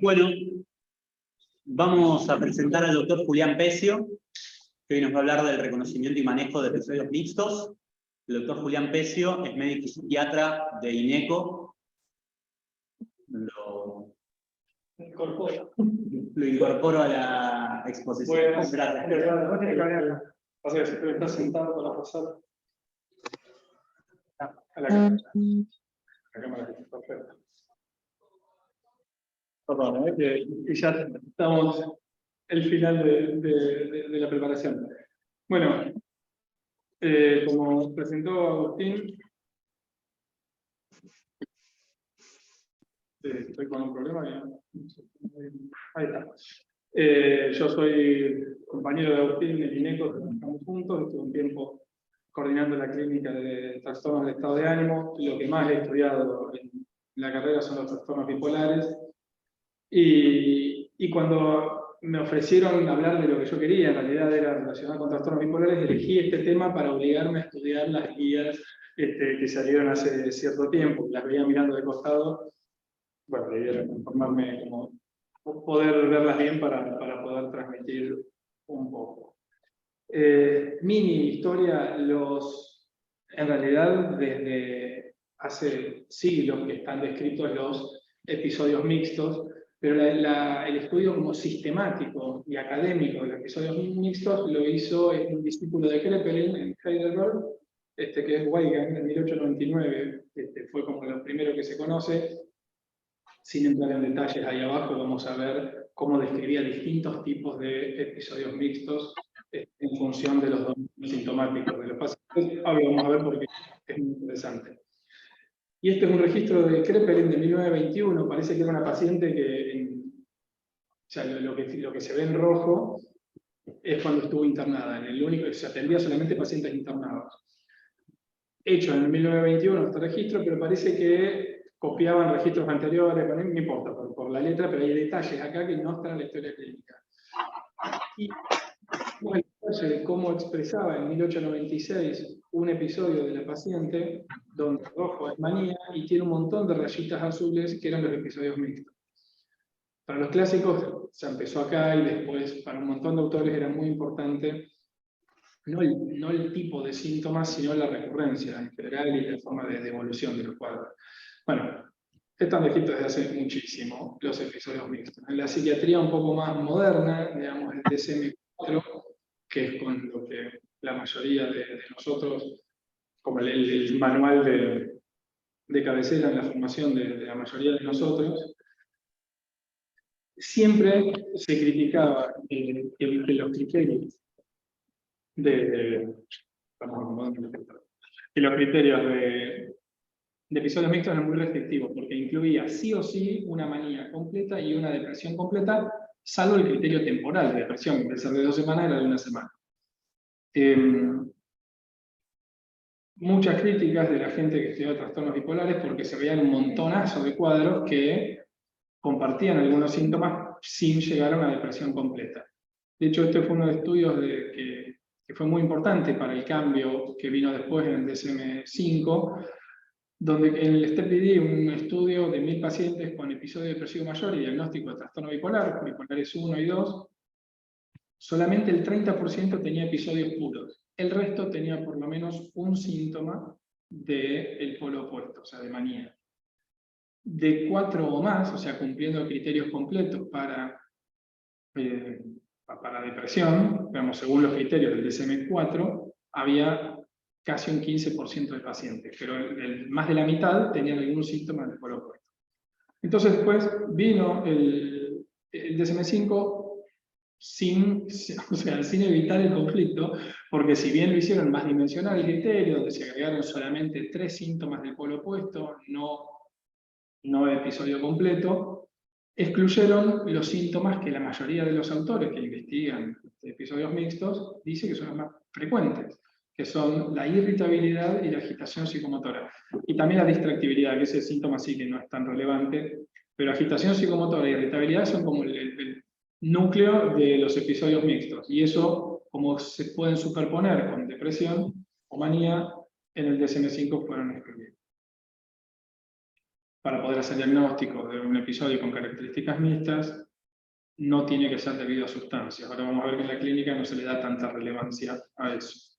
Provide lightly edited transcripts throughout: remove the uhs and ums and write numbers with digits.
Bueno, vamos a presentar al doctor Julián Pecio, que hoy nos va a hablar del reconocimiento y manejo de episodios mixtos. El doctor Julián Pecio es médico y psiquiatra de INECO. Lo incorporo a la exposición. Bueno, gracias. O sea, si tú estás sentado para pasar a la cámara. La cámara que está perfecta. Perdón, y ya estamos el final de la preparación. Bueno, como presentó Agustín, estoy con un problema. Ahí está. Yo soy compañero de Agustín en el INECO, trabajamos juntos, estuve un tiempo coordinando la clínica de trastornos del estado de ánimo. Lo que más he estudiado en la carrera son los trastornos bipolares. Y cuando me ofrecieron hablar de lo que yo quería, en realidad era relacionado con trastornos bipolares, elegí este tema para obligarme a estudiar las guías que salieron hace cierto tiempo. Las veía mirando de costado. Bueno, la idea era informarme, como poder verlas bien para poder transmitir un poco. Mini historia, en realidad desde hace siglos que están descritos los episodios mixtos, pero el estudio como sistemático y académico de los episodios mixtos lo hizo un discípulo de Kraepelin en Heidelberg, que es Weygand, en 1899, fue como lo primero que se conoce. Sin entrar en detalles, ahí abajo vamos a ver cómo describía distintos tipos de episodios mixtos en función de los dominios sintomáticos de los pacientes. Ahora vamos a ver porque es muy interesante. Y este es un registro de Kraepelin de 1921. Parece que era una paciente que, o sea, lo que se ve en rojo es cuando estuvo internada. Se atendía solamente pacientes internados. Hecho en 1921 este registro, pero parece que copiaban registros anteriores, no importa por la letra, pero hay detalles acá que no están en la historia clínica. Y el detalle de cómo expresaba en 1896 un episodio de la paciente, donde el rojo es manía y tiene un montón de rayitas azules que eran los episodios mixtos. Para los clásicos se empezó acá y después para un montón de autores era muy importante no el tipo de síntomas, sino la recurrencia en general y la forma de evolución de los cuadros. Bueno, están descritos desde hace muchísimo los episodios mixtos. En la psiquiatría un poco más moderna, digamos el DSM-4, que es con lo que la mayoría de nosotros, como el manual de cabecera en la formación de la mayoría de nosotros, siempre se criticaba que los criterios y los criterios de episodios mixtos eran muy restrictivos, porque incluía sí o sí una manía completa y una depresión completa, salvo el criterio temporal de depresión, que en vez de ser de 2 semanas era de 1 semana. Muchas críticas de la gente que estudiaba trastornos bipolares porque se veían un montonazo de cuadros que compartían algunos síntomas sin llegar a una depresión completa. De hecho, este fue uno de los estudios que fue muy importante para el cambio que vino después en el DSM-5, donde en el STEP-DD, un estudio de 1000 pacientes con episodio depresivo mayor y diagnóstico de trastorno bipolar, bipolares 1 y 2, solamente el 30% tenía episodios puros. El resto tenía por lo menos un síntoma del polo opuesto, o sea, de manía. De 4 o más, o sea, cumpliendo criterios completos para depresión, digamos, según los criterios del DSM-4, había casi un 15% de pacientes, pero más de la mitad tenían algún síntoma del polo opuesto. Entonces después vino el DSM-5 sin evitar el conflicto, porque si bien lo hicieron más dimensional el criterio, donde se agregaron solamente 3 síntomas del polo opuesto, no el episodio completo, excluyeron los síntomas que la mayoría de los autores que investigan episodios mixtos dicen que son los más frecuentes, que son la irritabilidad y la agitación psicomotora. Y también la distractibilidad, que ese síntoma sí que no es tan relevante, pero agitación psicomotora y irritabilidad son como el núcleo de los episodios mixtos. Y eso, como se pueden superponer con depresión o manía, en el DSM-5 fueron excluidos. para poder hacer diagnóstico de un episodio con características mixtas, no tiene que ser debido a sustancias. Ahora vamos a ver que en la clínica no se le da tanta relevancia a eso.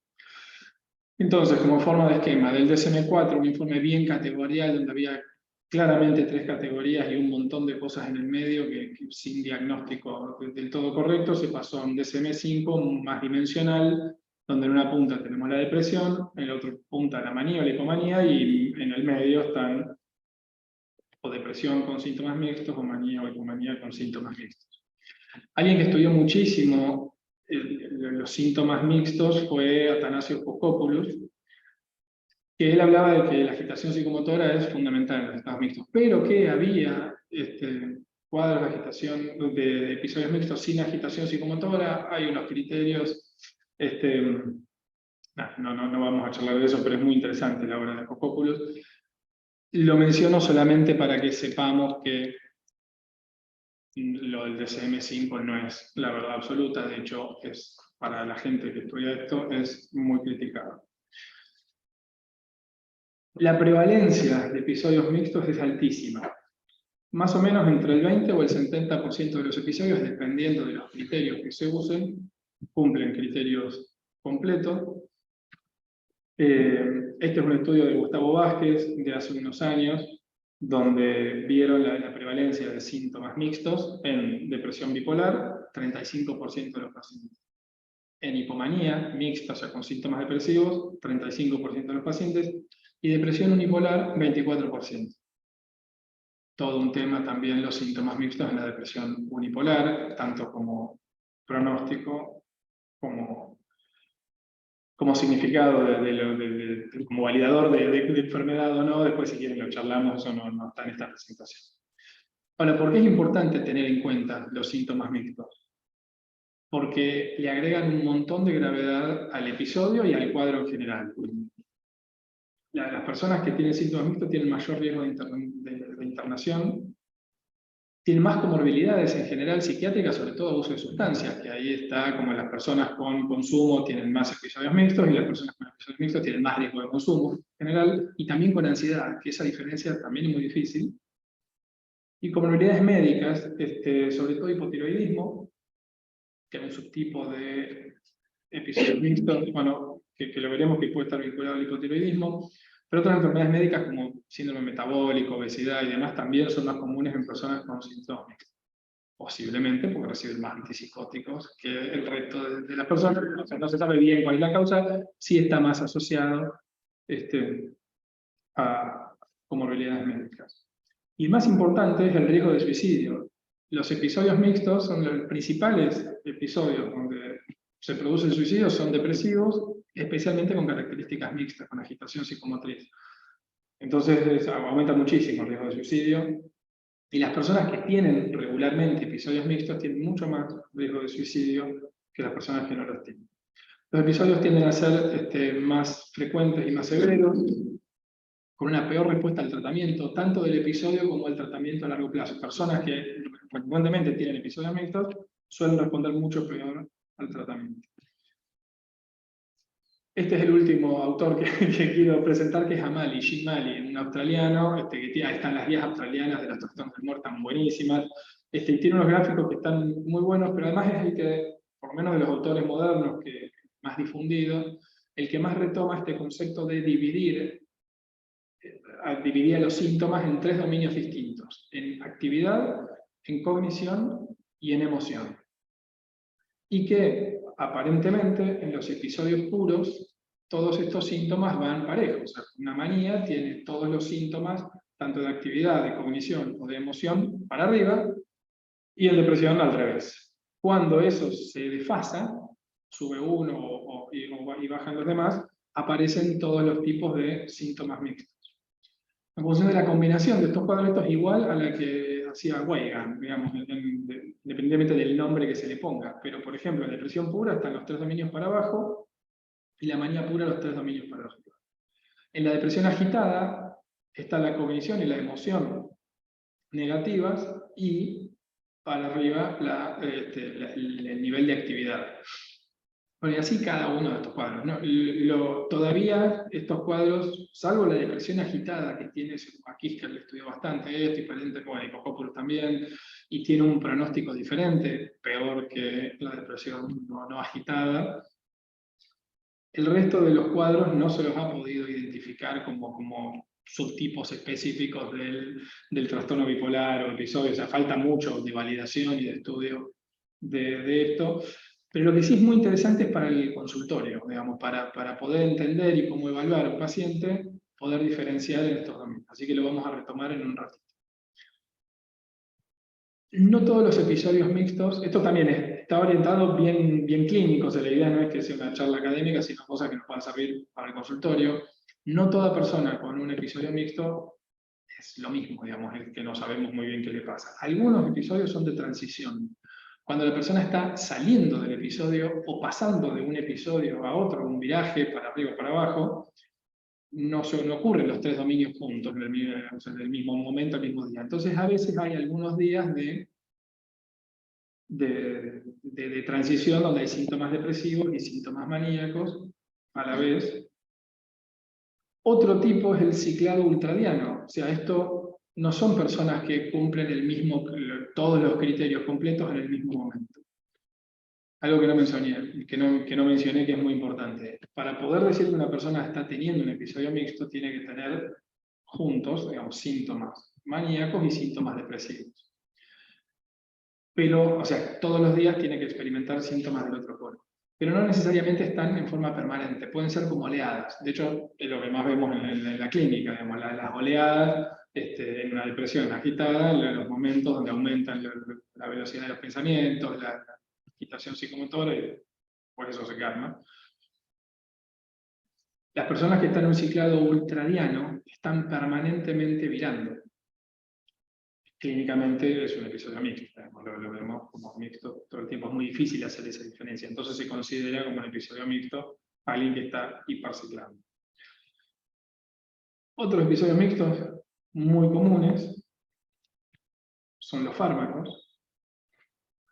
Entonces, como forma de esquema del DSM-4, un informe bien categorial donde había claramente 3 categorías y un montón de cosas en el medio que sin diagnóstico del todo correcto, se pasó a un DSM-5 más dimensional, donde en una punta tenemos la depresión, en la otra punta la manía o la hipomanía, y en el medio están o depresión con síntomas mixtos o manía o hipomanía con síntomas mixtos. Alguien que estudió muchísimo los síntomas mixtos fue Atanasio Pocopoulos, que él hablaba de que la agitación psicomotora es fundamental en los estados mixtos, pero que había cuadros de agitación, de episodios mixtos sin agitación psicomotora. Hay unos criterios, no vamos a charlar de eso, pero es muy interesante la obra de Pocopoulos. Lo menciono solamente para que sepamos que lo del DSM-5 no es la verdad absoluta, de hecho, para la gente que estudia esto, es muy criticado. La prevalencia de episodios mixtos es altísima. Más o menos entre el 20 o el 70% de los episodios, dependiendo de los criterios que se usen, cumplen criterios completos. Este es un estudio de Gustavo Vázquez de hace unos años, donde vieron la prevalencia de síntomas mixtos en depresión bipolar, 35% de los pacientes. En hipomanía mixta, o sea, con síntomas depresivos, 35% de los pacientes, y depresión unipolar, 24%. Todo un tema también los síntomas mixtos en la depresión unipolar, tanto como pronóstico como significado, como validador de enfermedad o no. Después si quieren lo charlamos, eso no está en esta presentación. Ahora, ¿por qué es importante tener en cuenta los síntomas mixtos? Porque le agregan un montón de gravedad al episodio y al cuadro en general. Las personas que tienen síntomas mixtos tienen mayor riesgo de internación, tienen más comorbilidades en general psiquiátricas, sobre todo abuso de sustancias, que ahí está, como las personas con consumo tienen más episodios mixtos y las personas con episodios mixtos tienen más riesgo de consumo en general, y también con ansiedad, que esa diferencia también es muy difícil. Y comorbilidades médicas, sobre todo hipotiroidismo, que es un subtipo de episodios mixtos, bueno, que lo veremos que puede estar vinculado al hipotiroidismo, pero otras enfermedades médicas como síndrome metabólico, obesidad y demás también son más comunes en personas con síntomas mixtos. Posiblemente porque reciben más antipsicóticos que el resto de las personas. O sea, no se sabe bien cuál es la causa, sí está más asociado a comorbilidades médicas. Y más importante es el riesgo de suicidio. Los episodios mixtos son los principales episodios donde se produce el suicidio, son depresivos, especialmente con características mixtas, con agitación psicomotriz. Entonces aumenta muchísimo el riesgo de suicidio, y las personas que tienen regularmente episodios mixtos tienen mucho más riesgo de suicidio que las personas que no los tienen. Los episodios tienden a ser más frecuentes y más severos, con una peor respuesta al tratamiento, tanto del episodio como del tratamiento a largo plazo. Personas que frecuentemente tienen episodios mixtos suelen responder mucho peor al tratamiento. Este es el último autor que quiero presentar, que es Amali, Jim Mali, un australiano, ahí están las guías australianas de los trastornos del humor, están buenísimas. Y tiene unos gráficos que están muy buenos, pero además es el que, por lo menos de los autores modernos, que más difundido, el que más retoma este concepto de dividir a los síntomas en 3 dominios distintos: en actividad, en cognición y en emoción. Y que aparentemente en los episodios puros todos estos síntomas van parejos. O sea, una manía tiene todos los síntomas, tanto de actividad, de cognición o de emoción, para arriba, y en depresión al revés. Cuando eso se desfasa, sube uno y bajan los demás, aparecen todos los tipos de síntomas mixtos. En función de la combinación de estos cuadros es igual a la que hacía Weigand, digamos, independientemente del nombre que se le ponga. Pero, por ejemplo, en depresión pura están los 3 dominios para abajo, y la manía pura los 3 dominios para arriba. En la depresión agitada está la cognición y la emoción negativas, y para arriba el nivel de actividad. Bueno, y así cada uno de estos cuadros, ¿no? Todavía estos cuadros, salvo la depresión agitada que tiene aquí, que le estudió bastante esto, y Parente, bueno, y Cocópulos también, y tiene un pronóstico diferente, peor que la depresión no agitada. El resto de los cuadros no se los ha podido identificar como subtipos específicos del trastorno bipolar o episodio, o sea, falta mucho de validación y de estudio de esto. Pero lo que sí es muy interesante es para el consultorio, digamos, para poder entender y cómo evaluar a un paciente, poder diferenciar en estos dominios. Así que lo vamos a retomar en un ratito. No todos los episodios mixtos, esto también está orientado bien clínico, o sea, la idea no es que sea una charla académica, sino cosas que nos puedan servir para el consultorio. No toda persona con un episodio mixto es lo mismo, digamos, es que no sabemos muy bien qué le pasa. Algunos episodios son de transición. Cuando la persona está saliendo del episodio o pasando de un episodio a otro, un viraje para arriba o para abajo, no ocurren los tres dominios juntos en el mismo momento, el mismo día. Entonces a veces hay algunos días de transición donde hay síntomas depresivos y síntomas maníacos a la vez. Otro tipo es el ciclado ultradiano, o sea, esto no son personas que cumplen todos los criterios completos en el mismo momento. Algo que no mencioné que es muy importante. Para poder decir que una persona está teniendo un episodio mixto, tiene que tener juntos, digamos, síntomas maníacos y síntomas depresivos. Pero, o sea, todos los días tiene que experimentar síntomas del otro polo. Pero no necesariamente están en forma permanente, pueden ser como oleadas. De hecho, es lo que más vemos en la clínica, digamos, las oleadas en una depresión agitada, en los momentos donde aumentan la velocidad de los pensamientos, la agitación psicomotora, y por eso se calma. Las personas que están en un ciclado ultradiano están permanentemente virando. Clínicamente es un episodio mixto, lo vemos como mixto todo el tiempo, es muy difícil hacer esa diferencia, entonces se considera como un episodio mixto alguien que está hiperciclando. Otros episodios mixtos muy comunes son los fármacos,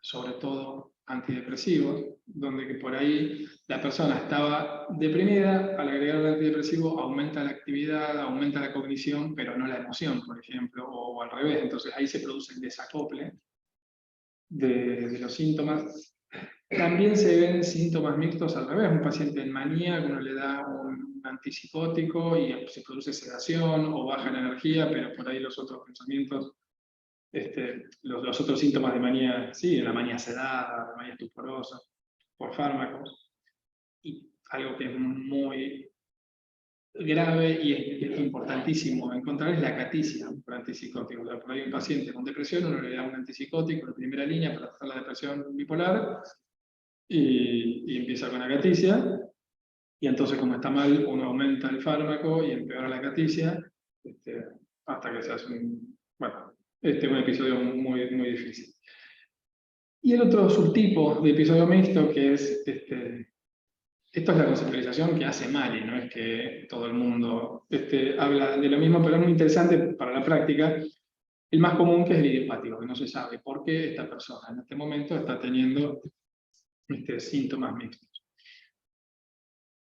sobre todo antidepresivos, donde que por ahí la persona estaba deprimida, al agregar el antidepresivo aumenta la actividad, aumenta la cognición, pero no la emoción, por ejemplo, o al revés. Entonces ahí se produce el desacople de los síntomas. También se ven síntomas mixtos al revés. Un paciente en manía, uno le da un antipsicótico y se produce sedación o baja la energía, pero por ahí los otros pensamientos, los otros síntomas de manía, sí, la manía sedada, la manía estuporosa, por fármacos. Y algo que es muy grave y es importantísimo encontrar es la acaticia por antipsicótico. O sea, por ahí un paciente con depresión, uno le da un antipsicótico en primera línea para tratar la depresión bipolar, y empieza con acaticia, y entonces como está mal, uno aumenta el fármaco y empeora la acaticia, hasta que se hace un episodio muy difícil. Y el otro subtipo de episodio mixto, que es, esto es la conceptualización que hace Mali, no es que todo el mundo habla de lo mismo, pero es muy interesante para la práctica. El más común, que es el idiopático, que no se sabe por qué esta persona en este momento está teniendo síntomas mixtos.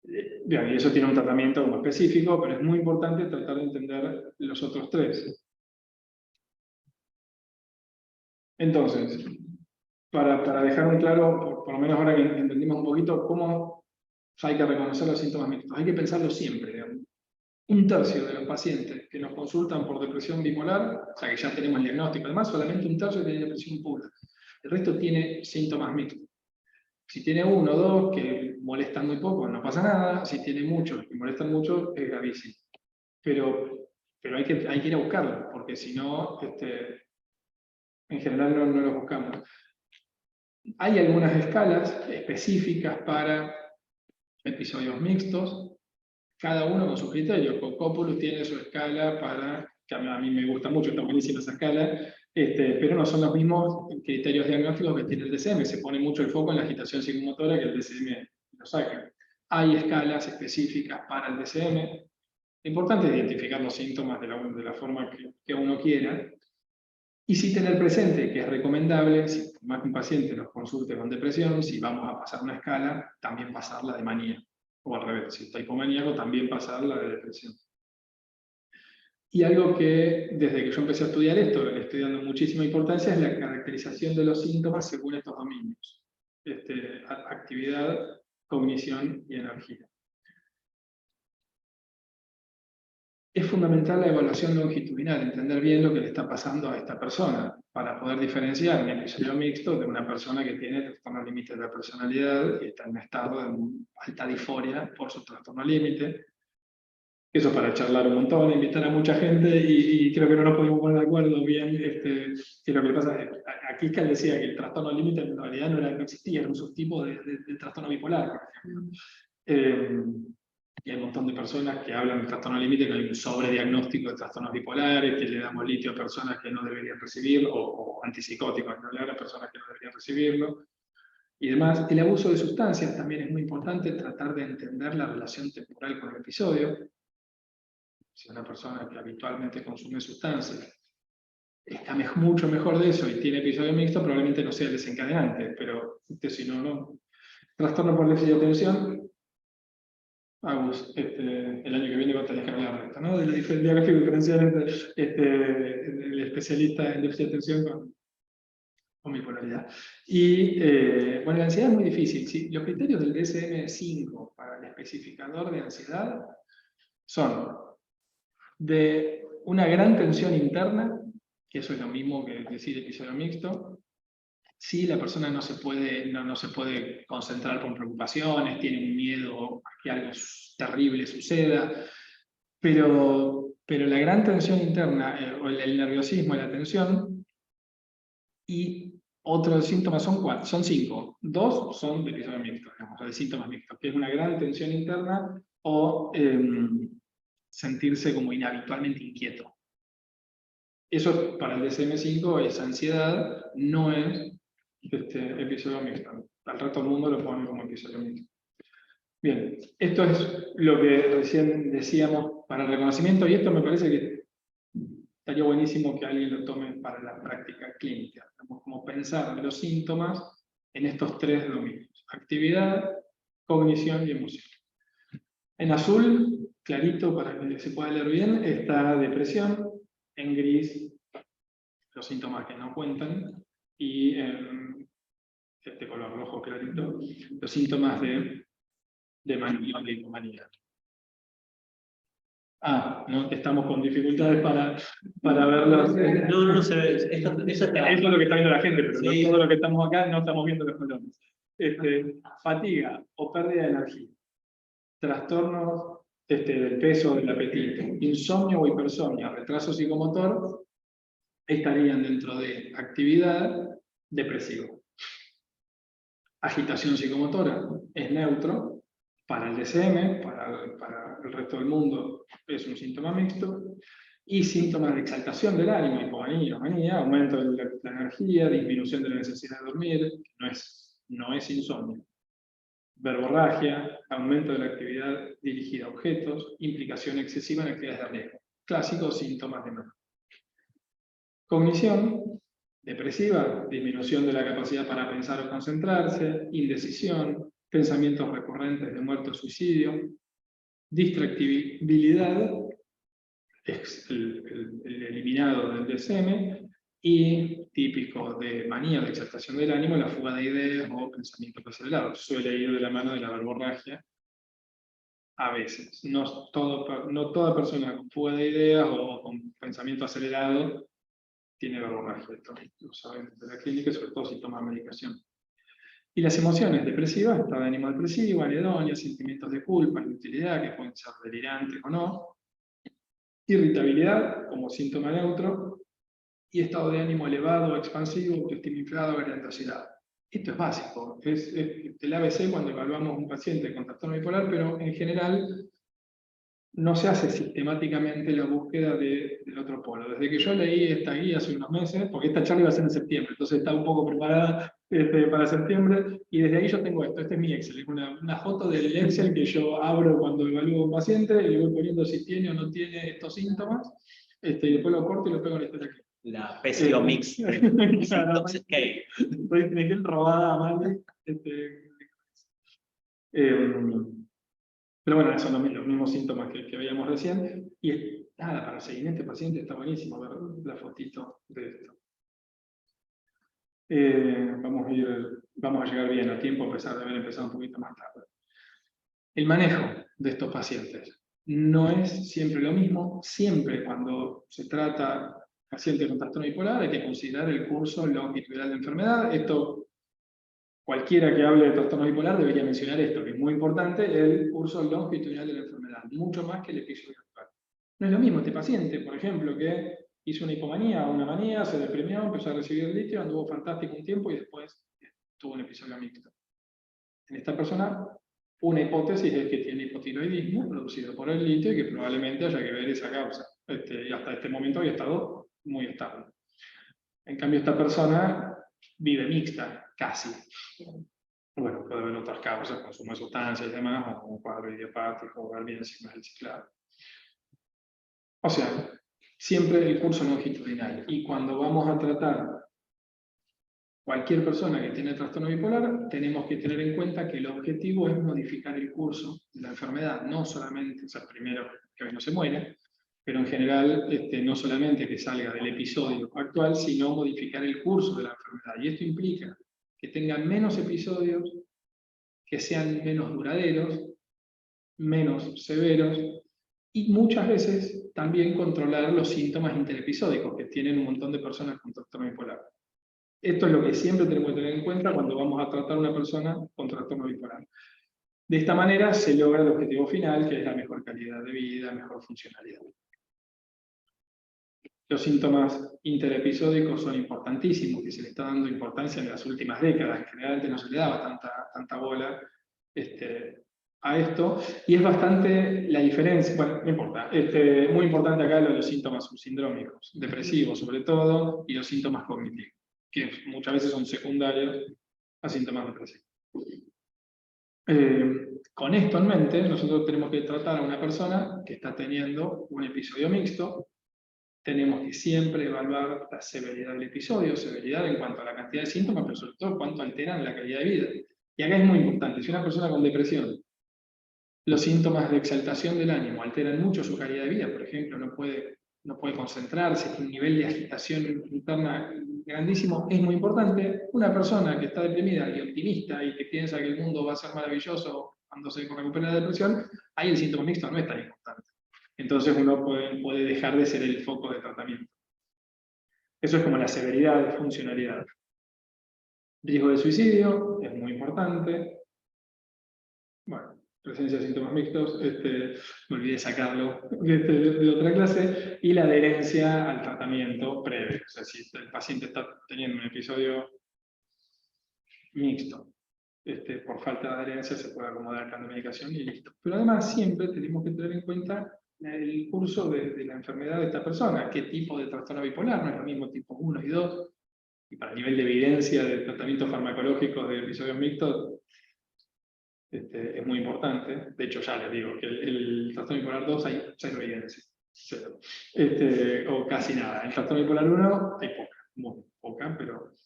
Bien, y eso tiene un tratamiento muy específico, pero es muy importante tratar de entender los otros tres. Entonces, para dejar un claro, por lo menos ahora que entendimos un poquito cómo hay que reconocer los síntomas mixtos, hay que pensarlo siempre. Digamos. Un tercio de los pacientes que nos consultan por depresión bipolar, o sea que ya tenemos el diagnóstico, además solamente un tercio tiene depresión pura. El resto tiene síntomas mixtos. Si tiene uno o dos que molestan muy poco, no pasa nada. Si tiene muchos que molestan mucho, es gravísimo. Pero hay que ir a buscarlos, porque si no, en general no los buscamos. Hay algunas escalas específicas para episodios mixtos, cada uno con sus criterios. Cocópulos tiene su escala que a mí me gusta mucho, está buenísima esa escala, pero no son los mismos criterios diagnósticos que tiene el DSM. Se pone mucho el foco en la agitación psicomotora que el DSM lo saca. Hay escalas específicas para el DSM. Lo importante es identificar los síntomas de la forma que uno quiera. Y sí tener presente que es recomendable, si más que un paciente nos consulte con depresión, si vamos a pasar una escala, también pasar la de manía. O al revés, si está hipomaníaco, también pasar la de depresión. Y algo que desde que yo empecé a estudiar esto, le estoy dando muchísima importancia, es la caracterización de los síntomas según estos dominios. Actividad, cognición y energía. Es fundamental la evaluación longitudinal, entender bien lo que le está pasando a esta persona, para poder diferenciar un episodio mixto de una persona que tiene trastorno límite de la personalidad y está en un estado de alta disforia por su trastorno límite. Eso para charlar un montón, invitar a mucha gente y creo que no nos podemos poner de acuerdo bien. Que lo que pasa es, aquí Cal decía que el trastorno límite en realidad no existía, era un subtipo de trastorno bipolar, por ejemplo. Y hay un montón de personas que hablan de trastorno límite, que hay un sobrediagnóstico de trastornos bipolares, que le damos litio a personas que no deberían recibirlo, o antipsicóticos en realidad a personas que no deberían recibirlo, y demás. El abuso de sustancias también es muy importante, tratar de entender la relación temporal con el episodio. Si una persona que habitualmente consume sustancias está mucho mejor de eso y tiene episodio mixto, probablemente no sea el desencadenante, pero si no, no. Trastorno por déficit de atención. Agus, el año que viene va a tener que hablar de esto, ¿no? De la diagnóstico diferencial entre el especialista en déficit de atención con bipolaridad. Y, bueno, la ansiedad es muy difícil. ¿Sí? Los criterios del DSM-5 para el especificador de ansiedad son de una gran tensión interna, que eso es lo mismo que decir episodio mixto. Sí, la persona no se puede concentrar con preocupaciones, tiene un miedo a que algo terrible suceda, pero la gran tensión interna, o el nerviosismo y la tensión, y otros síntomas son 5. 2 son de episodio mixto, digamos, de síntomas mixtos, que es una gran tensión interna o sentirse como inhabitualmente inquieto. Eso para el DSM-5 es ansiedad, no es episodio mixto. Al resto del mundo lo ponen como episodio mixto. Bien, esto es lo que recién decíamos para el reconocimiento, y esto me parece que estaría buenísimo que alguien lo tome para la práctica clínica. Como pensar los síntomas en estos 3 dominios: actividad, cognición y emoción. En azul, clarito para que se pueda leer bien, está depresión. En gris, los síntomas que no cuentan. Y en este color rojo clarito, los síntomas de manía o de hipomanía. No, estamos con dificultades para verlos. No se ve. Eso es lo que está viendo la gente, pero sí. Todo lo que estamos acá no estamos viendo los colores. Fatiga o pérdida de energía. Trastornos del peso o del apetito. Insomnio o hipersomnia, retraso psicomotor, estarían dentro de actividad, depresivo. Agitación psicomotora es neutro. Para el DSM, para el resto del mundo, es un síntoma mixto. Y síntomas de exaltación del ánimo, hipomanía, manía, aumento de la energía, disminución de la necesidad de dormir, no es insomnio. Verborragia, aumento de la actividad dirigida a objetos, implicación excesiva en actividades de riesgo. Clásicos síntomas de manía. Cognición depresiva, disminución de la capacidad para pensar o concentrarse, indecisión, pensamientos recurrentes de muerte o suicidio, distractibilidad, es el eliminado del DSM, y típico de manía, de exaltación del ánimo, la fuga de ideas o pensamientos acelerados. Suele ir de la mano de la verborragia a veces. No toda persona con fuga de ideas o con pensamiento acelerado tiene verborragia. Esto lo saben de la clínica, sobre todo si toma medicación. Y las emociones depresivas, estado de ánimo depresivo, anedonia, sentimientos de culpa, inutilidad, que pueden ser delirantes o no. Irritabilidad, como síntoma neutro. Y estado de ánimo elevado, expansivo, autoestima inflada, grandiosidad. Esto es básico. Es el ABC cuando evaluamos a un paciente con trastorno bipolar, pero en general no se hace sistemáticamente la búsqueda del otro polo. Desde que yo leí esta guía hace unos meses, porque esta charla iba a ser en septiembre, entonces estaba un poco preparada para septiembre, y desde ahí yo tengo esto. Este es mi Excel, es una foto del Excel que yo abro cuando evalúo a un paciente, y le voy poniendo si tiene o no tiene estos síntomas, y después lo corto y lo pego en este de aquí. la PESIO Mix. Claro, Symptoms Scale. estoy teniendo robada a Mali. Pero bueno, son los mismos síntomas que veíamos recién. Y nada, para el seguimiento del paciente está buenísimo ver la fotito de esto. Vamos a llegar bien a tiempo, a pesar de haber empezado un poquito más tarde. El manejo de estos pacientes no es siempre lo mismo. Siempre cuando se trata pacientes con trastorno bipolar hay que considerar el curso longitudinal de enfermedad. Esto, cualquiera que hable de trastorno bipolar debería mencionar esto, que es muy importante, el curso longitudinal de la enfermedad, mucho más que el episodio actual. No es lo mismo este paciente, por ejemplo, que hizo una hipomanía o una manía, se deprimió, empezó a recibir el litio, anduvo fantástico un tiempo y después tuvo un episodio mixto. En esta persona, una hipótesis es que tiene hipotiroidismo producido por el litio y que probablemente haya que ver esa causa. Y hasta este momento había estado muy estable. En cambio, esta persona vive mixta, casi. Bueno, puede haber otras causas, consumo de sustancias y demás, o un cuadro idiopático, o bien enzimas del ciclado. O sea, siempre el curso longitudinal. Y cuando vamos a tratar cualquier persona que tiene trastorno bipolar, tenemos que tener en cuenta que el objetivo es modificar el curso de la enfermedad, no solamente, o sea, primero que hoy no se muere, pero en general no solamente que salga del episodio actual, sino modificar el curso de la enfermedad. Y esto implica que tengan menos episodios, que sean menos duraderos, menos severos, y muchas veces también controlar los síntomas interepisódicos que tienen un montón de personas con trastorno bipolar. Esto es lo que siempre tenemos que tener en cuenta cuando vamos a tratar a una persona con trastorno bipolar. De esta manera se logra el objetivo final, que es la mejor calidad de vida, mejor funcionalidad. Los síntomas interepisódicos son importantísimos, que se le está dando importancia en las últimas décadas. En general antes no se le daba tanta bola a esto, y es bastante la diferencia, bueno, no importa, muy importante acá lo de los síntomas subsindrómicos, depresivos sobre todo, y los síntomas cognitivos, que muchas veces son secundarios a síntomas depresivos. Con esto en mente, nosotros tenemos que tratar a una persona que está teniendo un episodio mixto. Tenemos que siempre evaluar la severidad del episodio, severidad en cuanto a la cantidad de síntomas, pero sobre todo cuánto alteran la calidad de vida. Y acá es muy importante, si una persona con depresión, los síntomas de exaltación del ánimo alteran mucho su calidad de vida, por ejemplo, no puede concentrarse, tiene un nivel de agitación interna grandísimo, es muy importante. Una persona que está deprimida y optimista y que piensa que el mundo va a ser maravilloso cuando se recupera la depresión, ahí el síntoma mixto no es tan importante. Entonces uno puede dejar de ser el foco de tratamiento. Eso es como la severidad de funcionalidad. Riesgo de suicidio es muy importante. Bueno, presencia de síntomas mixtos, me olvidé sacarlo de otra clase, y la adherencia al tratamiento previo. O sea, si el paciente está teniendo un episodio mixto, por falta de adherencia se puede acomodar el plan de medicación y listo. Pero además siempre tenemos que tener en cuenta el curso de la enfermedad de esta persona, qué tipo de trastorno bipolar, no es lo mismo tipo 1 y 2, y para el nivel de evidencia de tratamientos farmacológicos de episodios mixtos, es muy importante. De hecho, ya les digo que el trastorno bipolar 2 hay 0 evidencia, 0. O casi nada. El trastorno bipolar 1 hay poca, muy poca, pero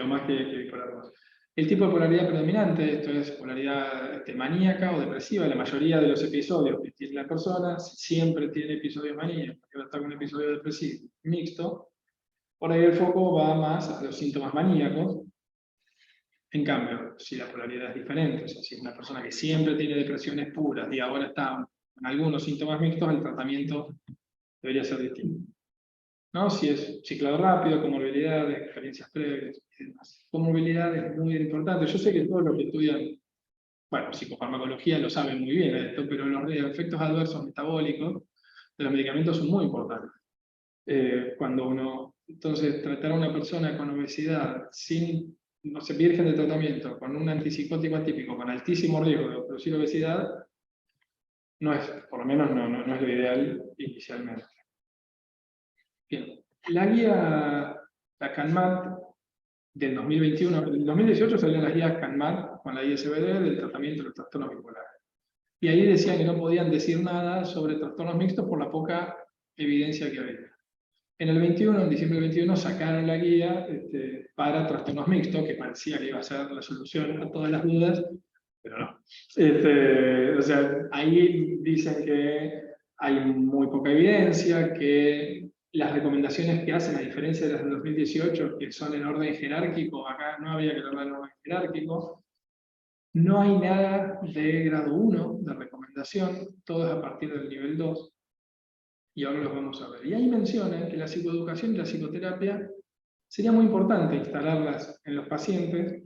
más que bipolar 2. El tipo de polaridad predominante, esto es polaridad maníaca o depresiva, la mayoría de los episodios que tiene la persona siempre tiene episodios maníacos, que va a estar con un episodio depresivo mixto. Por ahí el foco va más a los síntomas maníacos. En cambio, si la polaridad es diferente, o sea, si es una persona que siempre tiene depresiones puras y ahora está con algunos síntomas mixtos, el tratamiento debería ser distinto. ¿No? Si es ciclado rápido, comorbilidades, experiencias previas y demás. Comorbilidad es muy importante. Yo sé que todos los que estudian, bueno, psicofarmacología lo saben muy bien esto, pero los efectos adversos metabólicos de los medicamentos son muy importantes. Cuando uno, entonces, tratar a una persona con obesidad sin, no sé, virgen de tratamiento, con un antipsicótico atípico, con altísimo riesgo de producir obesidad, no es, por lo menos no es lo ideal inicialmente. Bien, la guía, la CANMAT del 2021, en 2018 salieron las guías CANMAT con la ISBD del tratamiento de los trastornos bipolares. Y ahí decían que no podían decir nada sobre trastornos mixtos por la poca evidencia que había. En el 21, en diciembre del 21, sacaron la guía para trastornos mixtos, que parecía que iba a ser la solución a todas las dudas, pero no. O sea, ahí dicen que hay muy poca evidencia, que las recomendaciones que hacen, a diferencia de las de 2018, que son en orden jerárquico, acá no había que hablar en orden jerárquico. No hay nada de grado 1 de recomendación, todo es a partir del nivel 2. Y ahora los vamos a ver. Y ahí mencionan que la psicoeducación y la psicoterapia sería muy importante instalarlas en los pacientes.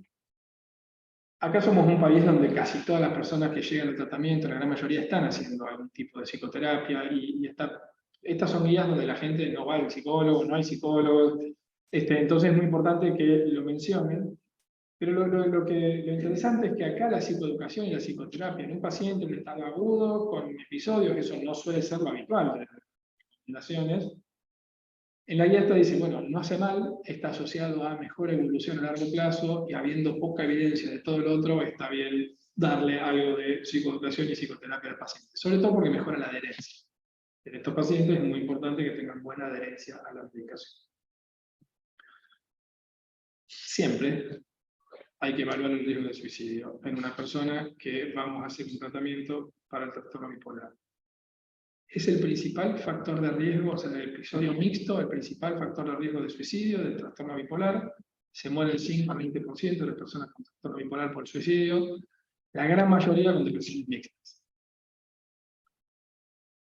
Acá somos un país donde casi todas las personas que llegan al tratamiento, la gran mayoría están haciendo algún tipo de psicoterapia y estas son guías donde la gente no va al psicólogo, no hay psicólogos. Entonces es muy importante que lo mencionen. Pero lo interesante es que acá la psicoeducación y la psicoterapia en un paciente en estado agudo, con episodios, que eso no suele ser lo habitual de las recomendaciones, en la guía dice, bueno, no hace mal, está asociado a mejor evolución a largo plazo y habiendo poca evidencia de todo lo otro, está bien darle algo de psicoeducación y psicoterapia al paciente, sobre todo porque mejora la adherencia. En estos pacientes es muy importante que tengan buena adherencia a la medicación. Siempre hay que evaluar el riesgo de suicidio en una persona que vamos a hacer un tratamiento para el trastorno bipolar. Es el principal factor de riesgo, o sea, en el episodio mixto, el principal factor de riesgo de suicidio del trastorno bipolar. Se muere el 5 a 20% de las personas con trastorno bipolar por suicidio, la gran mayoría con depresiones mixtas.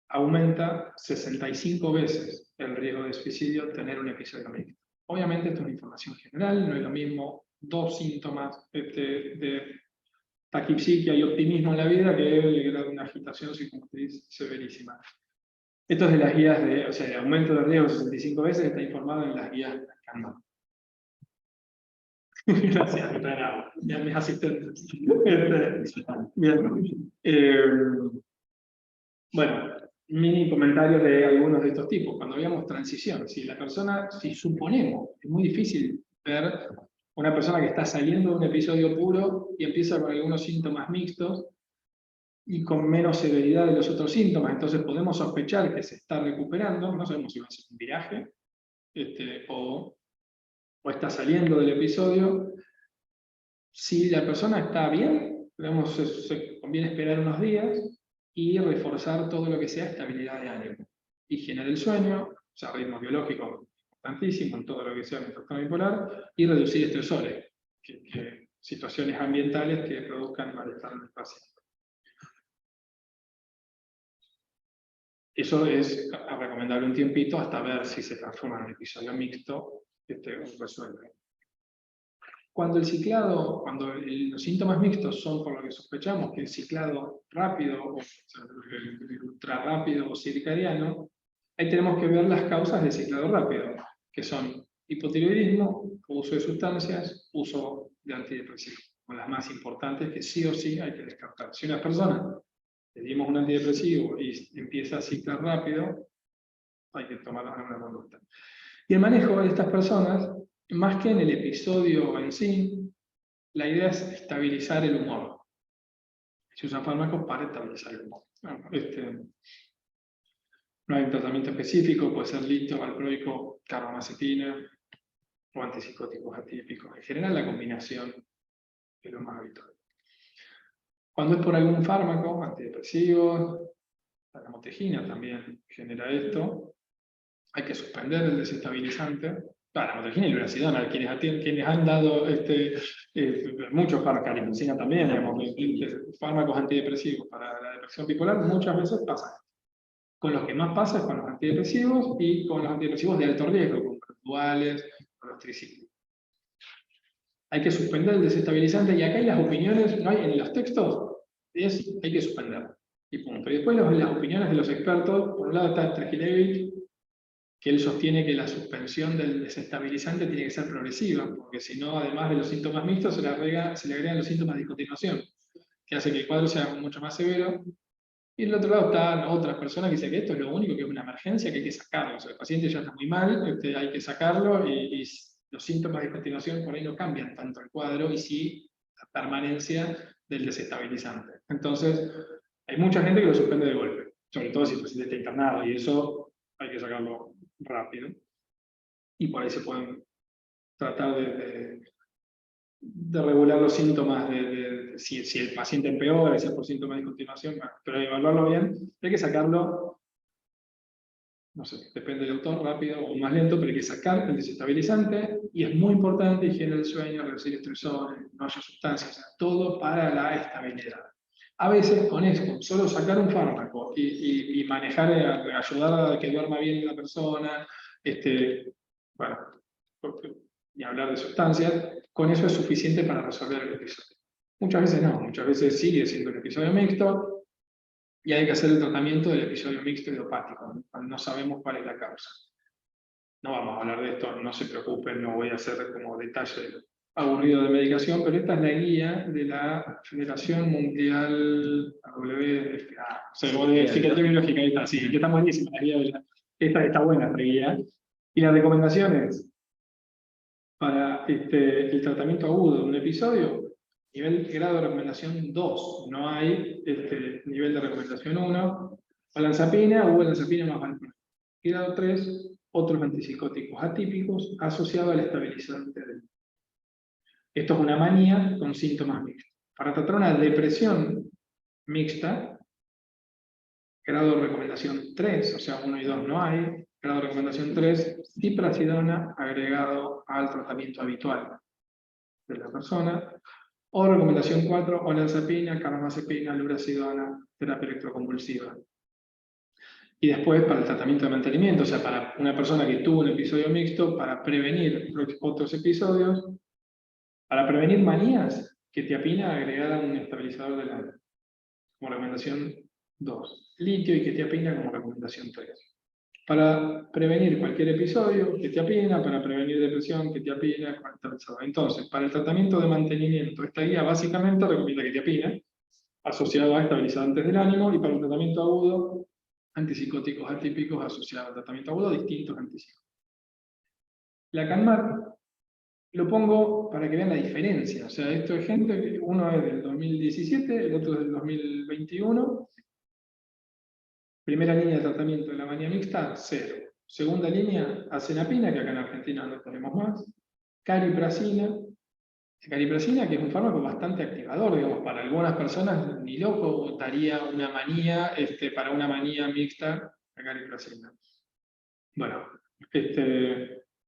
Aumenta 65 veces el riesgo de suicidio tener un episodio mixto. Obviamente esto es una información general, no es lo mismo 2 síntomas de taquipsiquia y optimismo en la vida que una agitación psicomotriz severísima. Esto es de las guías el aumento de riesgo 65 veces está informado en las guías de Kanban. Gracias, bien, mis asistentes. Bien. Bueno, mini comentarios de algunos de estos tipos. Cuando veamos transición, si suponemos, es muy difícil ver una persona que está saliendo de un episodio puro y empieza con algunos síntomas mixtos y con menos severidad de los otros síntomas, entonces podemos sospechar que se está recuperando, no sabemos si va a ser un viraje o está saliendo del episodio. Si la persona está bien, se conviene esperar unos días y reforzar todo lo que sea estabilidad de ánimo. Higiene del sueño, o sea, ritmo biológico importantísimo en todo lo que sea el trastorno bipolar, y reducir estresores, situaciones ambientales que produzcan malestar en el paciente. Eso es recomendable un tiempito hasta ver si se transforma en un episodio mixto resuelve. Cuando los síntomas mixtos son por lo que sospechamos que el ciclado rápido, el ultra rápido o circadiano, ahí tenemos que ver las causas del ciclado rápido, que son hipotiroidismo, uso de sustancias, uso de antidepresivos, son las más importantes que sí o sí hay que descartar. Si una persona le dimos un antidepresivo y empieza a ciclar rápido, hay que tomar una conducta. Y el manejo de estas personas, más que en el episodio en sí, la idea es estabilizar el humor. Se usan fármacos para estabilizar el humor. No hay un tratamiento específico, puede ser litio, valproico, carbamazepina o antipsicóticos atípicos. En general la combinación es lo más habitual. Cuando es por algún fármaco, antidepresivos, la lamotrigina también genera esto, hay que suspender el desestabilizante. La lamotrigina y la urazidona, quienes han dado muchos fármacos, carimicina también, fármacos antidepresivos para la depresión bipolar, muchas veces pasa. Con los que más pasa es con los antidepresivos y con los antidepresivos de alto riesgo, con los duales, con los tricíclicos. Hay que suspender el desestabilizante, y acá hay las opiniones, no hay en los textos, hay que suspender. Y punto. Y después las opiniones de los expertos, por un lado está Trejilevich, que él sostiene que la suspensión del desestabilizante tiene que ser progresiva, porque si no, además de los síntomas mixtos, se le agregan los síntomas de discontinuación, que hace que el cuadro sea mucho más severo. Y del otro lado están otras personas que dicen que esto es lo único, que es una emergencia, que hay que sacarlo. O sea, el paciente ya está muy mal, hay que sacarlo, y los síntomas de discontinuación por ahí no cambian tanto el cuadro, y sí la permanencia del desestabilizante. Entonces, hay mucha gente que lo suspende de golpe, sobre todo si el paciente está internado, y eso hay que sacarlo rápido. y por ahí se pueden tratar de regular los síntomas, si el paciente empeora, si es por síntomas de continuación, pero evaluarlo bien, hay que sacarlo, no sé, depende del autor, rápido o más lento, pero hay que sacar el desestabilizante, y es muy importante higiene del sueño, reducir estresores, no haya sustancias, o sea, todo para la estabilidad. A veces con eso, solo sacar un fármaco y manejar, ayudar a que duerma bien la persona, bueno, ni hablar de sustancias, con eso es suficiente para resolver el episodio. Muchas veces no, muchas veces sigue siendo el episodio mixto y hay que hacer el tratamiento del episodio mixto idiopático, no sabemos cuál es la causa. No vamos a hablar de esto, no se preocupen, no voy a hacer como detalle aburrido de medicación, pero esta es la guía de la Federación Mundial de Psiquiatría Biológica, ahí está, sí, que está buenísima la guía, esta está buena esta guía. Y las recomendaciones para el tratamiento agudo de un episodio, nivel grado de recomendación 2, no hay nivel de recomendación 1, olanzapina o olanzapina más valproico. Grado 3, otros antipsicóticos atípicos asociados al estabilizante del. Esto es una manía con síntomas mixtos. Para tratar una depresión mixta, grado de recomendación 3, o sea 1 y 2 no hay, grado de recomendación 3, ziprasidona agregado al tratamiento habitual de la persona, o recomendación 4, olanzapina, carbamazepina, lurasidona, terapia electroconvulsiva. Y después para el tratamiento de mantenimiento, o sea, para una persona que tuvo un episodio mixto, para prevenir otros episodios, para prevenir manías, quetiapina agregada a un estabilizador del alma, como recomendación 2. Litio y quetiapina como recomendación 3. Para prevenir cualquier episodio, quetiapina, para prevenir depresión, quetiapina, estabilizador. Entonces, para el tratamiento de mantenimiento, esta guía básicamente recomienda quetiapina, asociado a estabilizantes del ánimo, y para el tratamiento agudo, antipsicóticos atípicos asociados al tratamiento agudo, distintos antipsicóticos. La CANMAT lo pongo para que vean la diferencia. O sea, esto es gente, uno es del 2017, el otro es del 2021. Primera línea de tratamiento de la manía mixta, 0. Segunda línea, acenapina, que acá en Argentina no tenemos más. Cariprazina. Cariprazina, que es un fármaco bastante activador, digamos, para algunas personas ni loco daría una manía, para una manía mixta, la cariprazina. Bueno,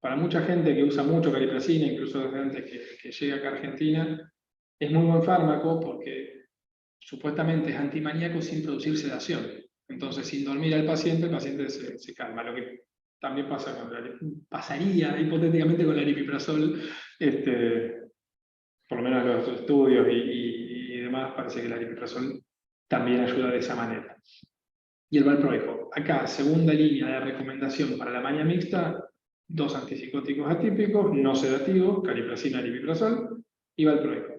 para mucha gente que usa mucho cariprazina, incluso desde antes que llegue acá a Argentina, es muy buen fármaco porque supuestamente es antimaníaco sin producir sedación. Entonces, sin dormir al paciente, el paciente se calma. Lo que también pasaría hipotéticamente con el aripiprazol, por lo menos en los estudios y demás, parece que el aripiprazol también ayuda de esa manera. Y el valproico. Acá, segunda línea de recomendación para la manía mixta, 2 antipsicóticos atípicos, no sedativos, cariprazina, aripiprazol, y valproico.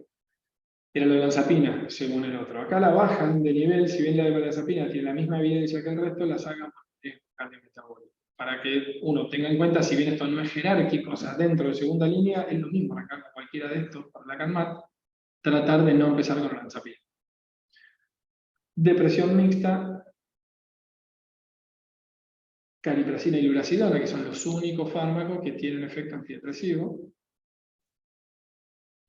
Era lo de olanzapina, según el otro. Acá la bajan de nivel, si bien la de olanzapina tiene la misma evidencia que el resto, la sacan por cardiometabólico. Para que uno tenga en cuenta, si bien esto no es jerárquico, o sea, dentro de segunda línea, es lo mismo acá con cualquiera de estos, para la CANMAT, tratar de no empezar con olanzapina. Depresión mixta, cariprazina y lurasidona, que son los únicos fármacos que tienen efecto antidepresivo.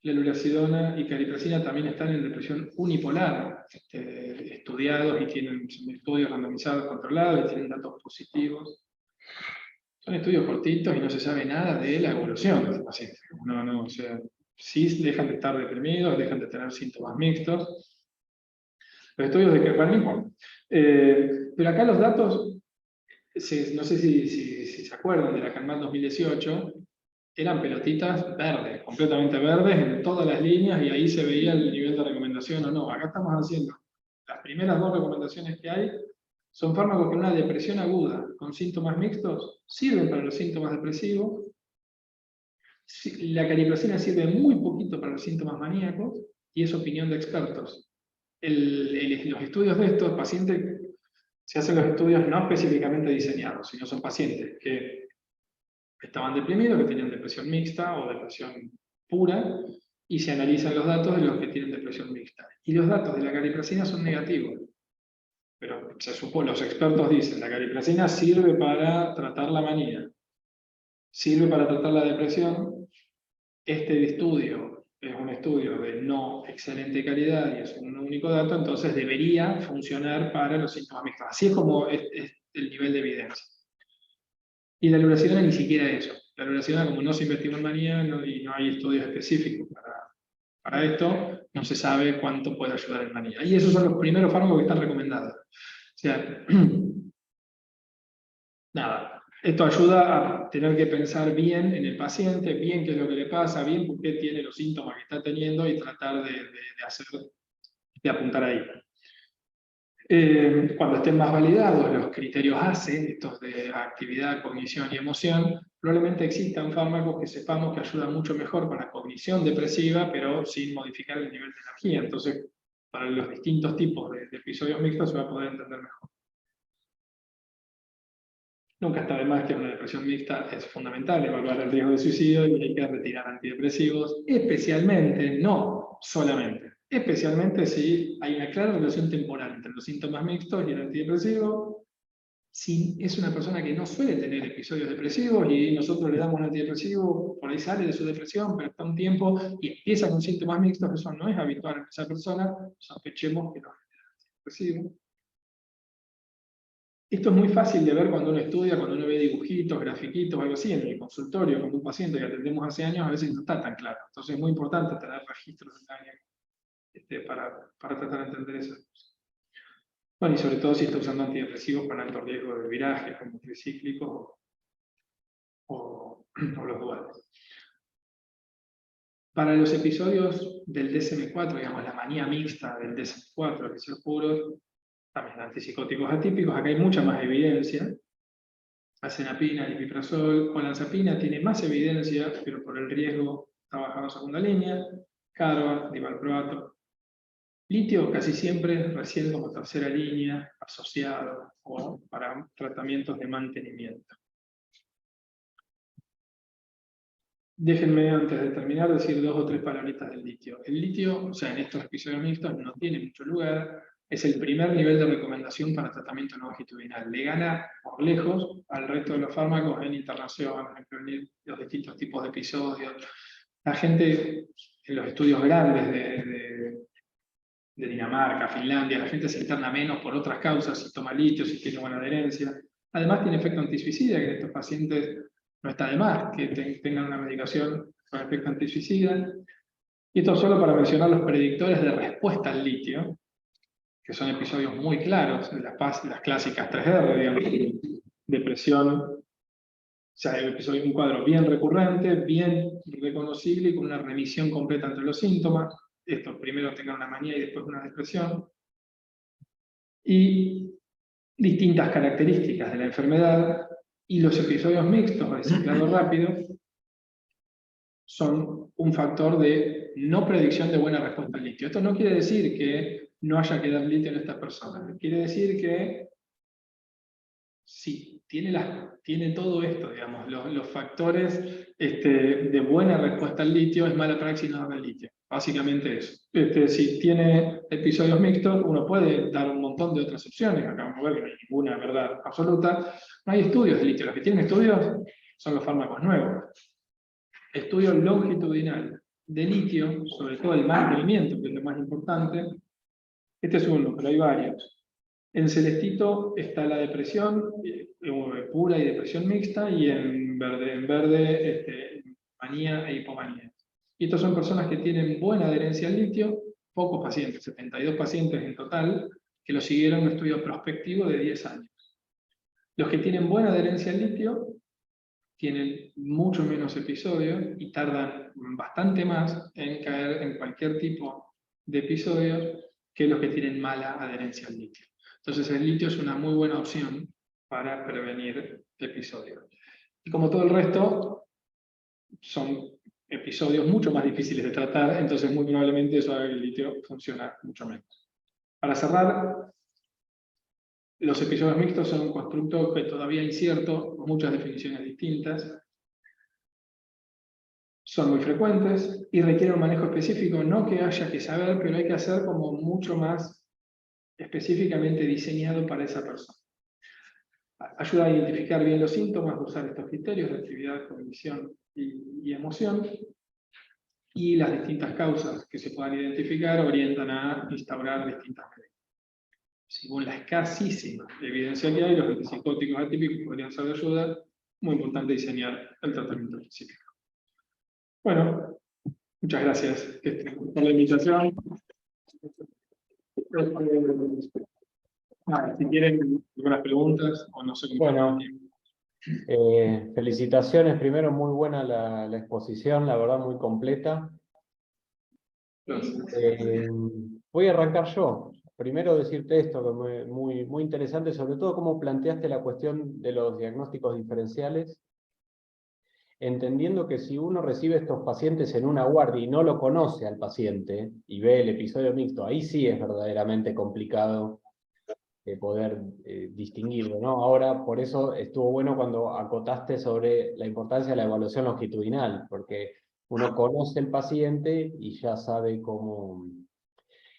La lurasidona y cariprazina también están en depresión unipolar, estudiados y tienen estudios randomizados controlados y tienen datos positivos. Son estudios cortitos y no se sabe nada de la evolución de los pacientes. O sea, sí dejan de estar deprimidos, dejan de tener síntomas mixtos. Los estudios de que, bueno, no importa. Pero acá los datos, no sé si se acuerdan de la CANMAT 2018, eran pelotitas verdes, completamente verdes en todas las líneas, y ahí se veía el nivel de recomendación o no. Acá estamos haciendo las primeras 2 recomendaciones que hay, son fármacos que en una depresión aguda con síntomas mixtos sirven para los síntomas depresivos. La cariprazina sirve muy poquito para los síntomas maníacos, y es opinión de expertos. Los estudios de estos pacientes, se hacen los estudios no específicamente diseñados, sino son pacientes que estaban deprimidos, que tenían depresión mixta o depresión pura, y se analizan los datos de los que tienen depresión mixta. Y los datos de la cariprazina son negativos. Pero se supone, los expertos dicen, la cariprazina sirve para tratar la manía. sirve para tratar la depresión. Este estudio es un estudio de no excelente calidad y es un único dato, entonces debería funcionar para los síntomas mixtos. Así es como es el nivel de evidencia. Y la lurasidona ni siquiera eso. La lurasidona, como no se investigó en manía y no hay estudios específicos para esto, no se sabe cuánto puede ayudar en manía. Y esos son los primeros fármacos que están recomendados. O sea, nada, esto ayuda a tener que pensar bien en el paciente, bien qué es lo que le pasa, bien por qué tiene los síntomas que está teniendo y tratar de apuntar ahí. Cuando estén más validados los criterios ACE, estos de actividad, cognición y emoción, probablemente existan fármacos que sepamos que ayudan mucho mejor con la cognición depresiva, pero sin modificar el nivel de energía. Entonces, para los distintos tipos de episodios mixtos se va a poder entender mejor. Nunca está de más que en una depresión mixta es fundamental evaluar el riesgo de suicidio y hay que retirar antidepresivos, especialmente, no solamente, especialmente si hay una clara relación temporal entre los síntomas mixtos y el antidepresivo. Si es una persona que no suele tener episodios depresivos y nosotros le damos un antidepresivo, por ahí sale de su depresión, pero está un tiempo y empieza con síntomas mixtos, eso no es habitual en esa persona, sospechemos que no es antidepresivo. Esto es muy fácil de ver cuando uno estudia, cuando uno ve dibujitos, grafiquitos, algo así, en el consultorio, con un paciente que atendemos hace años, a veces no está tan claro. Entonces es muy importante tener registros para tratar de entender esas cosas. Bueno, y sobre todo si está usando antidepresivos con alto riesgo de viraje, como tricíclicos o los duales. Para los episodios del DSM-4, digamos, la manía mixta del DSM-4, que se puro, también antipsicóticos atípicos, acá hay mucha más evidencia. Acenapina, aripiprazol, olanzapina tiene más evidencia, pero por el riesgo está bajado a segunda línea. Carva, divalproato. Litio casi siempre recién como tercera línea, asociado o para tratamientos de mantenimiento. Déjenme, antes de terminar, decir 2 o 3 palabritas del litio. El litio, o sea, en estos episodios mixtos no tiene mucho lugar, es el primer nivel de recomendación para tratamiento no longitudinal. Le gana por lejos al resto de los fármacos en internación, en prevenir los distintos tipos de episodios. La gente, en los estudios grandes de Dinamarca, Finlandia, la gente se interna menos por otras causas, si toma litio, si tiene buena adherencia. Además tiene efecto antisuicida, que en estos pacientes no está de más que tengan una medicación con efecto antisuicida. Y esto solo para mencionar los predictores de respuesta al litio, que son episodios muy claros, de las clásicas 3R, digamos, depresión, o sea, un cuadro bien recurrente, bien reconocible y con una remisión completa entre los síntomas. Esto primero tenga una manía y después una depresión. Y distintas características de la enfermedad. Y los episodios mixtos, reciclado rápido, son un factor de no predicción de buena respuesta al litio. Esto no quiere decir que no haya que dar litio en estas personas. Quiere decir que sí, tiene todo esto, digamos, los factores de buena respuesta al litio, es mala praxis no dar litio. Básicamente eso. Si tiene episodios mixtos, uno puede dar un montón de otras opciones. Acabamos de ver que no hay ninguna verdad absoluta. No hay estudios de litio. Los que tienen estudios son los fármacos nuevos. Estudio longitudinal de litio, sobre todo el mantenimiento, que es lo más importante. Este es uno, pero hay varios. En celestito está la depresión pura y depresión mixta, y en verde manía e hipomanía. Y estos son personas que tienen buena adherencia al litio, pocos pacientes, 72 pacientes en total, que lo siguieron en un estudio prospectivo de 10 años. Los que tienen buena adherencia al litio tienen mucho menos episodios y tardan bastante más en caer en cualquier tipo de episodios que los que tienen mala adherencia al litio. Entonces el litio es una muy buena opción para prevenir episodios. Y como todo el resto, son episodios mucho más difíciles de tratar, entonces muy probablemente eso haga que el litio funcione mucho menos. Para cerrar, los episodios mixtos son un constructo que todavía incierto, con muchas definiciones distintas. Son muy frecuentes y requieren un manejo específico, no que haya que saber, pero hay que hacer como mucho más específicamente diseñado para esa persona. ayuda a identificar bien los síntomas, usar estos criterios de actividad, cognición y emoción, y las distintas causas que se puedan identificar orientan a instaurar distintas medidas. Según la escasísima evidencia que hay, los antipsicóticos atípicos podrían ser de ayuda. Muy importante diseñar el tratamiento específico. Bueno, muchas gracias por la invitación. Si quieren algunas preguntas o no sé cómo. Bueno, felicitaciones. Primero, muy buena la exposición, la verdad muy completa. Voy a arrancar yo. Primero decirte esto, que muy interesante, sobre todo cómo planteaste la cuestión de los diagnósticos diferenciales, entendiendo que si uno recibe estos pacientes en una guardia y no lo conoce al paciente, y ve el episodio mixto, ahí sí es verdaderamente complicado poder distinguirlo, ¿no? Ahora, por eso estuvo bueno cuando acotaste sobre la importancia de la evaluación longitudinal, porque uno conoce el paciente y ya sabe cómo.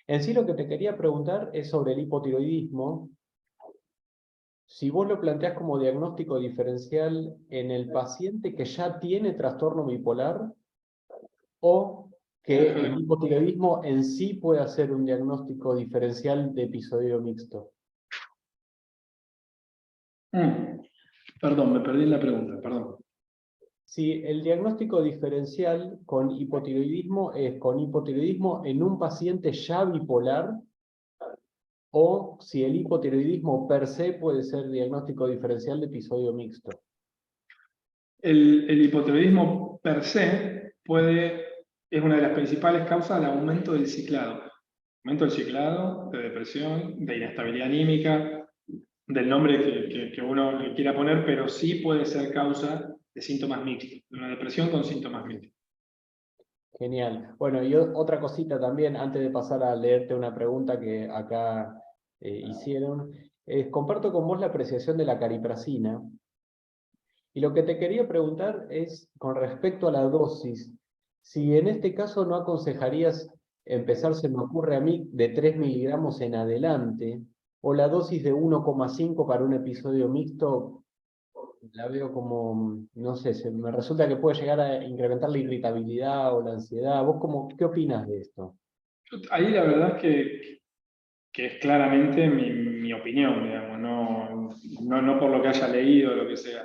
En sí, lo que te quería preguntar es sobre el hipotiroidismo. Si vos lo planteás como diagnóstico diferencial en el paciente que ya tiene trastorno bipolar, o que el hipotiroidismo en sí puede hacer un diagnóstico diferencial de episodio mixto. Perdón, me perdí la pregunta, perdón. Si el diagnóstico diferencial con hipotiroidismo es con hipotiroidismo en un paciente ya bipolar, o si el hipotiroidismo per se puede ser diagnóstico diferencial de episodio mixto. El hipotiroidismo per se es una de las principales causas del aumento del ciclado. Aumento del ciclado, de depresión, de inestabilidad anímica, del nombre que uno le quiera poner, pero sí puede ser causa de síntomas mixtos, de una depresión con síntomas mixtos. Genial. Bueno, y otra cosita también, antes de pasar a leerte una pregunta que acá hicieron, comparto con vos la apreciación de la cariprazina, y lo que te quería preguntar es con respecto a la dosis, si en este caso no aconsejarías empezar, se me ocurre a mí, de 3 miligramos en adelante, o la dosis de 1,5 para un episodio mixto, la veo como, no sé, me resulta que puede llegar a incrementar la irritabilidad o la ansiedad. ¿Vos qué opinas de esto? Ahí la verdad es que es claramente mi opinión, digamos, no por lo que haya leído o lo que sea.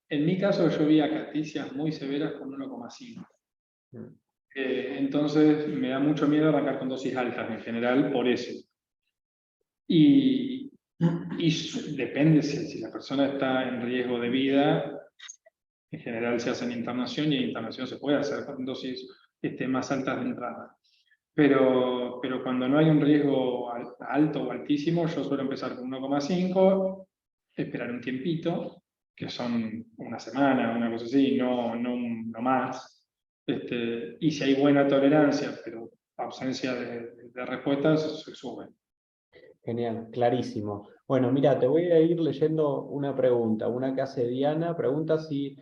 En mi caso yo vi acaticias muy severas con 1,5. Entonces me da mucho miedo arrancar con dosis altas en general por eso. Y depende si la persona está en riesgo de vida, en general se hace en internación, y en internación se puede hacer con dosis más altas de entrada. Pero cuando no hay un riesgo alto o altísimo, yo suelo empezar con 1,5, esperar un tiempito, que son una semana, una cosa así, no más. Y si hay buena tolerancia, pero ausencia de respuestas, se sube. Genial, clarísimo. Bueno, mira, te voy a ir leyendo una pregunta, una que hace Diana. Pregunta si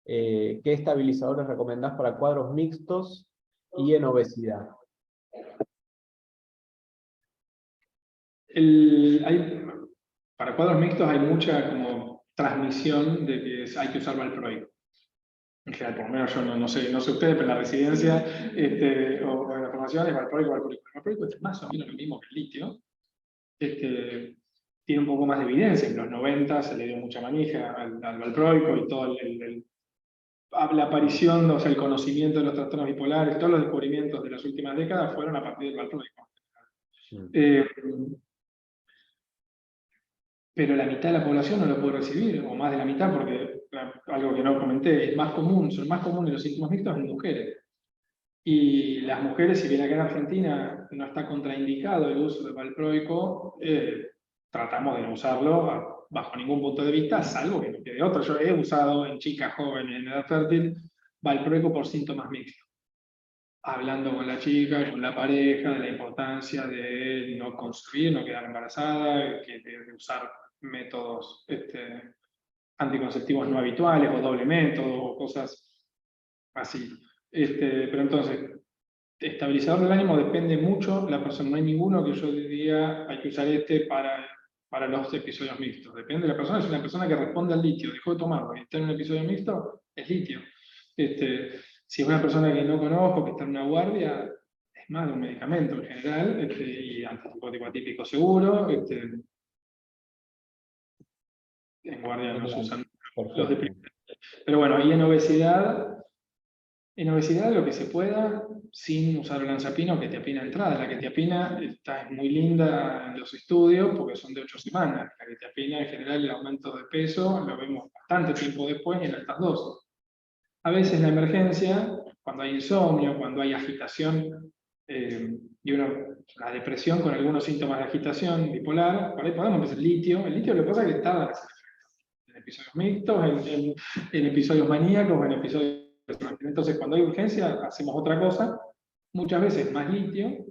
¿qué estabilizadores recomendás para cuadros mixtos y en obesidad? Para cuadros mixtos hay mucha como transmisión de que hay que usar valproico. En general, por lo menos yo no sé ustedes, pero en la residencia o en la formación es valproico. El valproico es más o menos lo mismo que el litio. Tiene un poco más de evidencia. En los 90 se le dio mucha manija al valproico y todo la aparición, o sea, el conocimiento de los trastornos bipolares, todos los descubrimientos de las últimas décadas fueron a partir del valproico. Pero la mitad de la población no lo puede recibir, o más de la mitad, porque algo que no comenté, son más comunes los síntomas mixtos en mujeres. Y las mujeres, si bien acá en Argentina no está contraindicado el uso de valproico, tratamos de no usarlo bajo ningún punto de vista, salvo que no quede otro. Yo he usado en chicas jóvenes en edad fértil valproico por síntomas mixtos, hablando con la chica, con la pareja, de la importancia de no construir, no quedar embarazada, de usar métodos anticonceptivos no habituales, o doble método, o cosas así. Pero entonces, estabilizador del ánimo depende mucho la persona. No hay ninguno que yo diría hay que usar para para los episodios mixtos. Depende de la persona, si una persona que responde al litio, dejó de tomarlo y está en un episodio mixto, es litio. Si es una persona que no conozco, que está en una guardia, es más de un medicamento en general, y antipsicótico atípico seguro, en guardia no se usan los de primera. Pero bueno, y en obesidad lo que se pueda, sin usar olanzapina o quetiapina de entrada. La quetiapina es muy linda en los estudios porque son de 8 semanas. La quetiapina en general, el aumento de peso lo vemos bastante tiempo después y en altas dosis. A veces la emergencia, cuando hay insomnio, cuando hay agitación, la depresión con algunos síntomas de agitación bipolar, por ahí podemos empezar el litio. El litio lo que pasa es que tarda en episodios mixtos, en episodios maníacos, en episodios... Entonces, cuando hay urgencia, hacemos otra cosa, muchas veces más litio,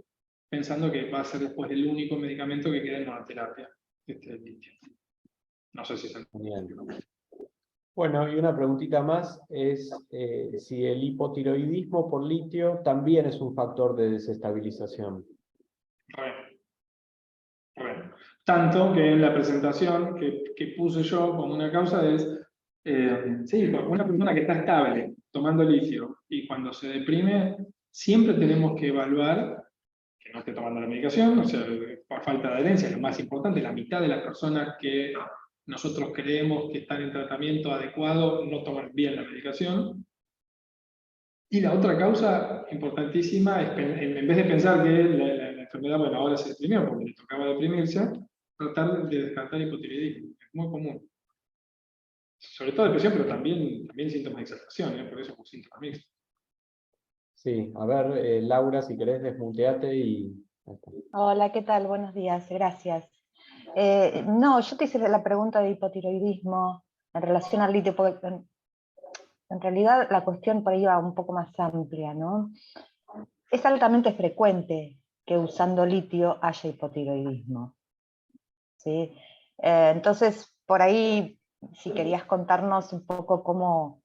pensando que va a ser después el único medicamento que queda en monoterapia, el litio. No sé si se entiende. Bueno, y una preguntita más es si el hipotiroidismo por litio también es un factor de desestabilización. Tanto que en la presentación que puse yo como una causa es, sí, una persona que está estable tomando litio y cuando se deprime, siempre tenemos que evaluar que no esté tomando la medicación, o sea, por falta de adherencia, lo más importante, la mitad de las personas que nosotros creemos que están en tratamiento adecuado no toman bien la medicación. Y la otra causa importantísima es, en vez de pensar que la enfermedad, bueno, ahora se deprimió porque le tocaba deprimirse, tratar de descartar hipotiroidismo. Es muy común. Sobre todo depresión, pero también síntomas de exaltación, por eso es un síntoma mixto. Sí, a ver, Laura, si querés desmuteate y... Hola, ¿qué tal? Buenos días, gracias. No, yo te hice la pregunta de hipotiroidismo en relación al litio, porque en realidad la cuestión por ahí va un poco más amplia, ¿no? Es altamente frecuente que usando litio haya hipotiroidismo, ¿sí? Entonces, por ahí, si querías contarnos un poco cómo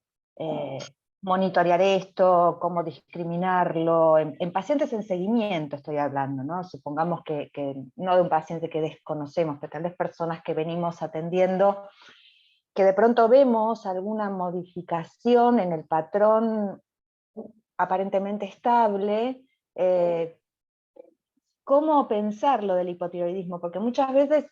monitorear esto, cómo discriminarlo, en pacientes en seguimiento estoy hablando, ¿no? Supongamos que no de un paciente que desconocemos, pero tal vez personas que venimos atendiendo, que de pronto vemos alguna modificación en el patrón aparentemente estable. ¿Cómo pensar lo del hipotiroidismo? Porque muchas veces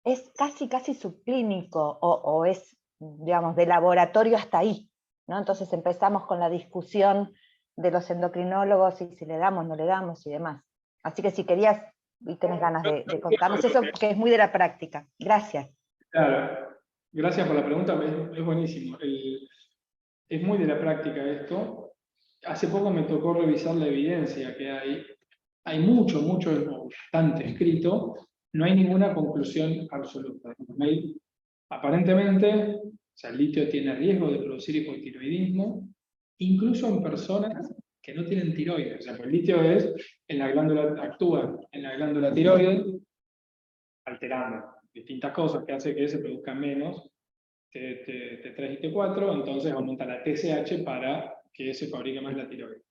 es casi subclínico, o es, digamos, de laboratorio hasta ahí, ¿no? Entonces empezamos con la discusión de los endocrinólogos y si le damos, no le damos y demás. Así que si querías y tenés ganas de contarnos eso, que es muy de la práctica. Gracias. Claro, gracias por la pregunta, es buenísimo. Es muy de la práctica esto. Hace poco me tocó revisar la evidencia que hay. Hay mucho, bastante escrito. No hay ninguna conclusión absoluta. Aparentemente, o sea, el litio tiene riesgo de producir hipotiroidismo, incluso en personas que no tienen tiroides. O sea, pues el litio actúa en la glándula tiroides, alterando distintas cosas que hace que se produzca menos T3 y T4, entonces aumenta la TSH para que se fabrique más la tiroides.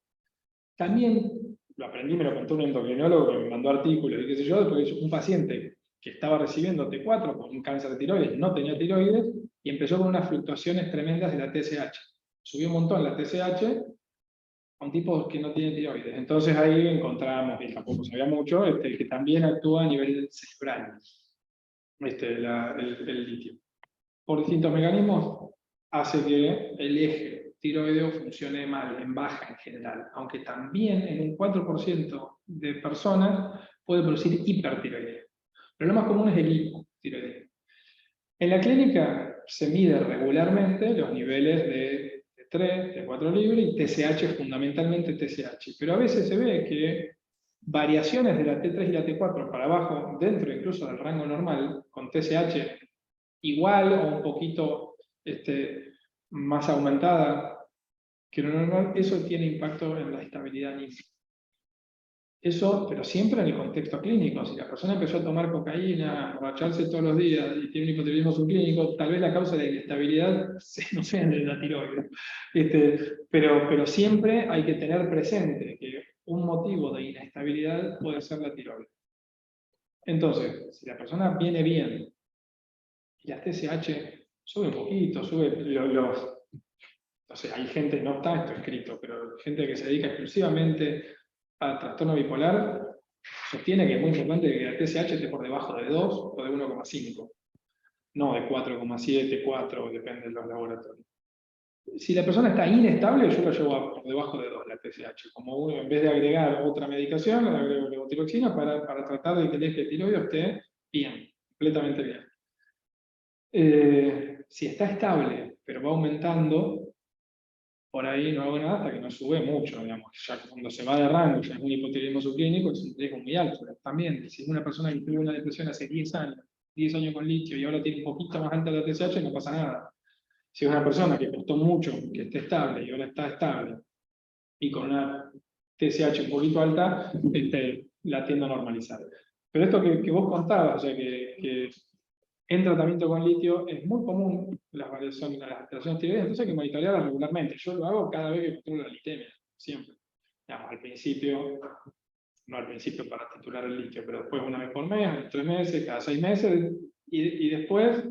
También lo aprendí, me lo contó un endocrinólogo que me mandó artículos y qué sé yo, después un paciente que estaba recibiendo T4 con un cáncer de tiroides, no tenía tiroides, y empezó con unas fluctuaciones tremendas de la TSH. Subió un montón la TSH a un tipo que no tiene tiroides. Entonces ahí encontramos, y tampoco sabía mucho, que también actúa a nivel cerebral, el litio. Por distintos mecanismos, hace que el eje tiroideo funcione mal, en baja en general, aunque también en un 4% de personas puede producir hipertiroidea. Pero lo más común es el hipotiroideo. En la clínica se mide regularmente los niveles de T3, T4 libre y TSH, fundamentalmente TSH. Pero a veces se ve que variaciones de la T3 y la T4 para abajo, dentro incluso del rango normal, con TSH igual o un poquito más aumentada que lo normal, eso tiene impacto en la estabilidad anímica. Eso, pero siempre en el contexto clínico. Si la persona empezó a tomar cocaína, a emborracharse todos los días y tiene un hipotiroidismo subclínico, tal vez la causa de la inestabilidad no sea de la tiroides. Pero siempre hay que tener presente que un motivo de inestabilidad puede ser la tiroides. Entonces, si la persona viene bien y la TSH sube un poquito, no sé, hay gente, no está esto escrito, pero gente que se dedica exclusivamente a trastorno bipolar, sostiene que es muy importante que la TSH esté por debajo de 2 o de 1,5, no de 4,7, 4, depende de los laboratorios. Si la persona está inestable, yo lo llevo por debajo de 2 la TSH. Como en vez de agregar otra medicación, le agrego levotiroxina para tratar de que el eje tiroideo esté bien, completamente bien. Si está estable, pero va aumentando, por ahí no hago nada hasta que no sube mucho, digamos. Ya cuando se va de rango, ya es un hipotiroidismo subclínico, es un riesgo muy alto. Pero también, si es una persona que tuvo una depresión hace 10 años con litio y ahora tiene un poquito más alta la TSH, no pasa nada. Si es una persona que costó mucho que esté estable y ahora está estable y con una TSH un poquito alta, la tiendo a normalizar. Pero esto que vos contabas, o sea, que en tratamiento con litio es muy común las alteraciones tiroideas, entonces hay que monitorearlas regularmente. Yo lo hago cada vez que controlo la litemia, siempre. Digamos, al principio, no al principio para titular el litio, pero después una vez por mes, 3 meses, cada 6 meses, y después,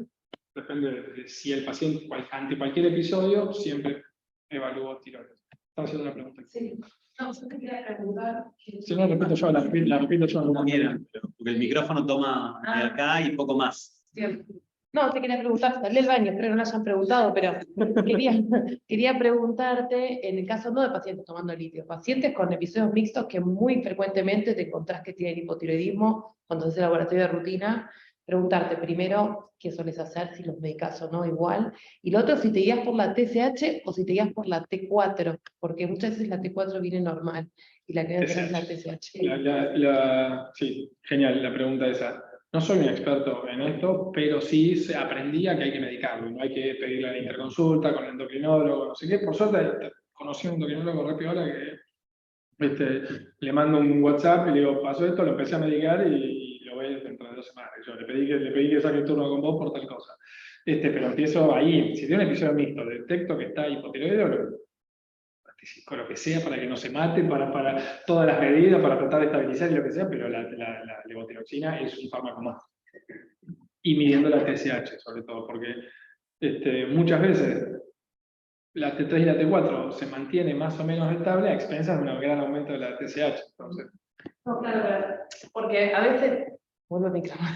depende de si el paciente, ante cualquier episodio, siempre evalúo tiroides. Estaba haciendo una pregunta. Sí. No, yo te quería preguntar. Si no, repito yo, la repito yo. Como quieran, porque el micrófono toma de acá y poco más. Cierto. No, te quería preguntar, salí del baño, espero que no lo hayan preguntado, pero quería preguntarte, en el caso no de pacientes tomando litio, pacientes con episodios mixtos que muy frecuentemente te encontrás que tienen hipotiroidismo cuando haces el laboratorio de rutina, preguntarte primero qué sueles hacer, si los medicas o no igual, y lo otro, si te guías por la TSH o si te guías por la T4, porque muchas veces la T4 viene normal y la que viene es la TSH. Sí, genial la pregunta esa. No soy un experto en esto, pero sí aprendí a que hay que medicarlo, no hay que pedirle la interconsulta con el endocrinólogo, no sé qué. Por suerte conocí a un endocrinólogo rápido ahora que le mando un WhatsApp y le digo, pasó esto, lo empecé a medicar y lo voy dentro de 2 semanas. Yo le pedí que saque el turno con vos por tal cosa. Pero empiezo ahí, si tiene un episodio mixto, detecto que está hipotiroideo, con lo que sea para que no se mate, para todas las medidas, para tratar de estabilizar y lo que sea, pero la levotiroxina es un fármaco más. Y midiendo la TSH, sobre todo, porque muchas veces la T3 y la T4 se mantiene más o menos estable a expensas de un gran aumento de la TSH. Entonces. No, claro, porque a veces... Vuelvo a micrófono.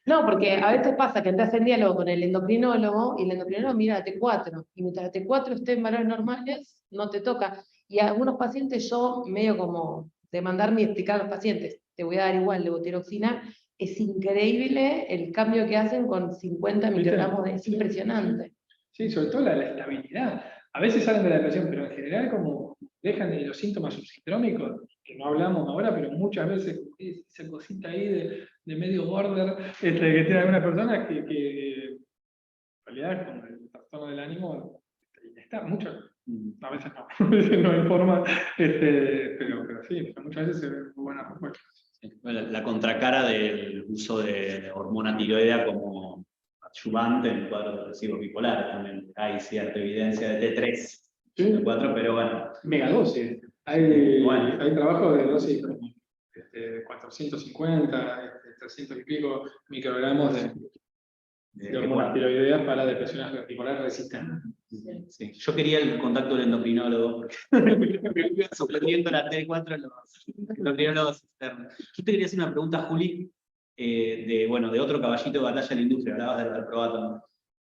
No, porque a veces pasa que entras en diálogo con el endocrinólogo y el endocrinólogo mira la T4, y mientras la T4 esté en valores normales, no te toca. Y a algunos pacientes yo, medio como de mandarme y explicar a los pacientes, te voy a dar igual levotiroxina, es increíble el cambio que hacen con 50 miligramos es impresionante. Sí, sobre todo la estabilidad. A veces salen de la depresión, pero en general como dejan de los síntomas subsindrómicos, que no hablamos ahora, pero muchas veces esa cosita ahí de medio border que tiene algunas personas que en realidad con el trastorno del ánimo está mucho, a veces no, a veces no hay forma, pero sí, muchas veces se ve muy buena respuesta. La contracara del uso de hormona tiroidea como adyuvante en el cuadro depresivo bipolar, también hay cierta evidencia de T3, T4, pero bueno. Megadosis. Hay trabajo de dosis como 450, 300 y pico microgramos de hormonas tiroideas para depresiones bipolares resistentes. Sí. Yo quería el contacto del endocrinólogo, porque supletiendo la T4 los endocrinólogos externos. Yo te quería hacer una pregunta, Juli, de otro caballito de batalla en la industria, hablabas del valproato.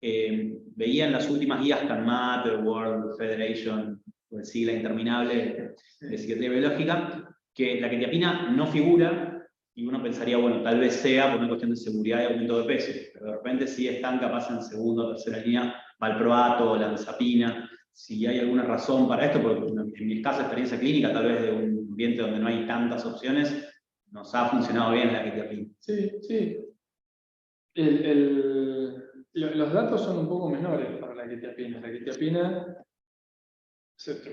Veía en las últimas guías CANMAT, World Federation, sigla interminable de psiquiatría biológica, que la quetiapina no figura, y uno pensaría, bueno, tal vez sea por una cuestión de seguridad y aumento de peso, pero de repente sí están capaz en segunda o tercera línea valproato, olanzapina, si hay alguna razón para esto, porque en mi escasa experiencia clínica, tal vez de un ambiente donde no hay tantas opciones, nos ha funcionado bien la quetiapina. Sí, sí. Los datos son un poco menores para la quetiapina. La quetiapina,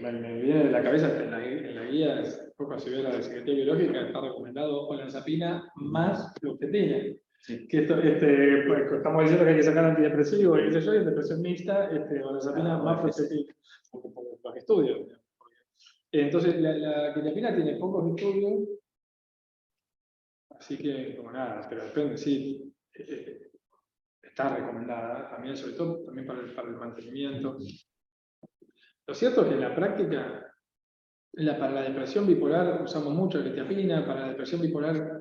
me viene de la cabeza, en la guía poco severa de psiquiatría biológica, está recomendado olanzapina más fluoxetina. Sí. Que pues, estamos diciendo que hay que sacar antidepresivos, y en depresión mixta, olanzapina más fluoxetina, por los estudios. Entonces, la quetiapina tiene pocos estudios, Así que, como nada, pero depende, sí. Está recomendada también, sobre todo también para el mantenimiento. Lo cierto es que en la práctica, para la depresión bipolar usamos mucho quetiapina, para la depresión bipolar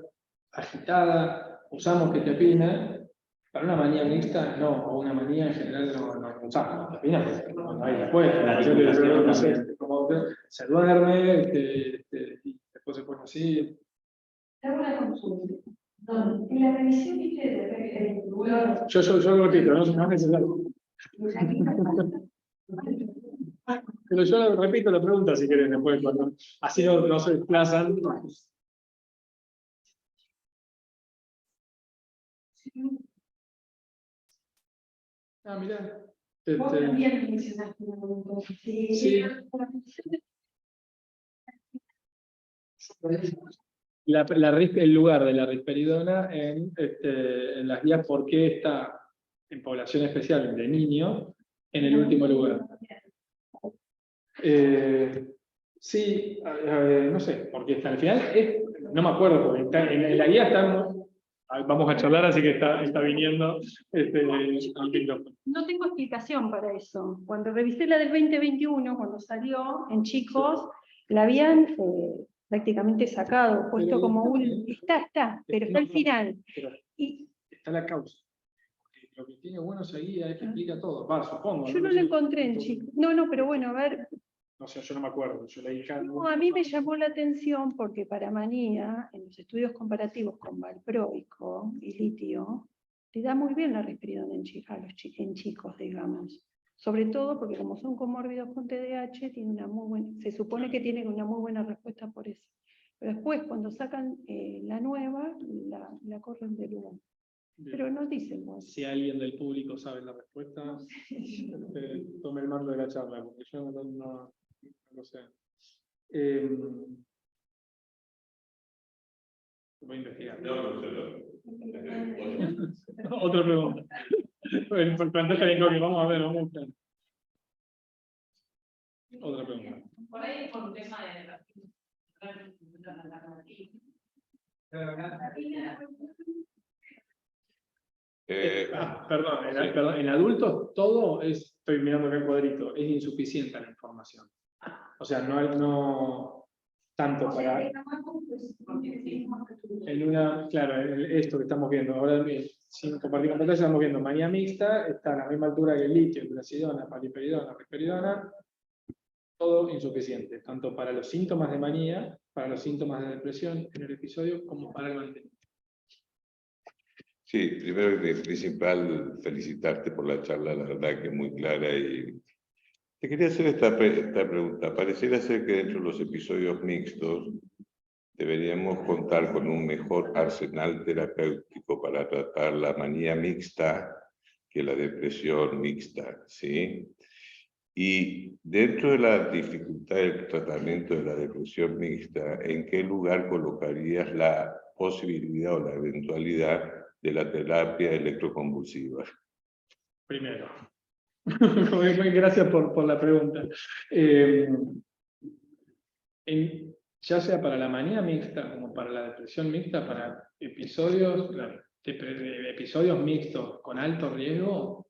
agitada usamos quetiapina, para una manía mixta no, o una manía en general no usamos quetiapina, porque no hay respuesta. La paciente articulación no sé, también. como se duerme, y después se pone así. Te hago una consulta. En la revisión, viste, Yo lo repito, no es necesario. Pero yo repito la pregunta si quieren después, cuando así no se desplazan. Ah, mirá. vos también mencionaste una pregunta. Sí. El lugar de la risperidona en las guías, ¿por qué está en población especial de niños en el último lugar? Sí, no sé, porque está al final, no me acuerdo, porque en la guía estamos, vamos a charlar, así que está viniendo al micrófono. No tengo explicación para eso. Cuando revisé la del 2021, cuando salió en chicos, la habían prácticamente sacado, puesto Pero como un... está, pero está al final. Pero Y está la causa. Lo que tiene bueno esa guía es que explica todo, supongo. yo no lo encontré en chicos. No, pero bueno, a ver, No sé, yo no me acuerdo, yo leí acá. no, a mí me llamó la atención porque para manía, en los estudios comparativos con valproico y litio, te da muy bien la risperidona en chicos, digamos. Sobre todo porque como son comórbidos con TDAH, tiene una muy buena, se supone que tienen una muy buena respuesta por eso. Pero después, cuando sacan la nueva, la corren de lugar. Pero no dicen más. Si alguien del público sabe la respuesta, tome el mando de la charla, porque yo no lo sé. Voy a investigar. Otra pregunta. Vamos a ver, vamos a buscar. Otra pregunta. Por ahí por un tema de Perdón, en adultos todo es, estoy mirando acá el cuadrito, es insuficiente la información. O sea, no tanto para... esto que estamos viendo, ahora sin compartir con pantalla, estamos viendo manía mixta, está a la misma altura que el litio, glacidona, paliperidona, risperidona, todo insuficiente, tanto para los síntomas de manía, para los síntomas de depresión en el episodio, como para el mantenimiento. Sí, primero y principal, felicitarte por la charla, la verdad que es muy clara. Y te quería hacer esta pregunta. Pareciera ser que dentro de los episodios mixtos deberíamos contar con un mejor arsenal terapéutico para tratar la manía mixta que la depresión mixta, ¿sí? Y dentro de la dificultad del tratamiento de la depresión mixta, ¿en qué lugar colocarías la posibilidad o la eventualidad de la terapia electroconvulsiva? Primero. Gracias por la pregunta. Ya sea para la manía mixta como para la depresión mixta, para episodios mixtos con alto riesgo,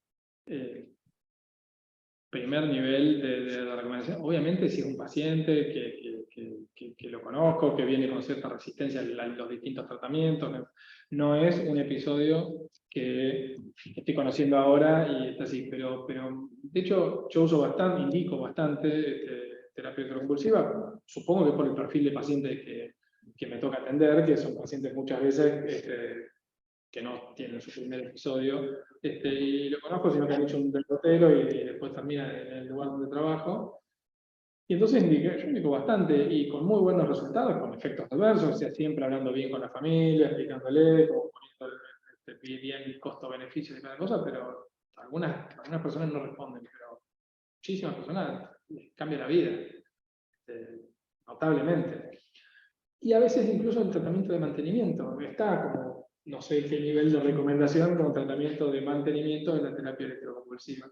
primer nivel de recomendación. Obviamente si es un paciente que lo conozco, que viene con cierta resistencia a los distintos tratamientos, no es un episodio que estoy conociendo ahora y está así, pero de hecho yo indico bastante terapia electroconvulsiva, supongo que por el perfil de pacientes que me toca atender, que son pacientes muchas veces que no tienen su primer episodio, y lo conozco, sino que han hecho un derrotero y después termina en el lugar donde trabajo. Y entonces yo indico bastante y con muy buenos resultados, con efectos adversos, o sea, siempre hablando bien con la familia, explicándole, como poniendo bien el costo-beneficio de cada cosa, pero algunas personas no responden, pero muchísimas personas les cambia la vida, notablemente. Y a veces incluso el tratamiento de mantenimiento está como, no sé qué nivel de recomendación, como tratamiento de mantenimiento de la terapia electroconvulsiva.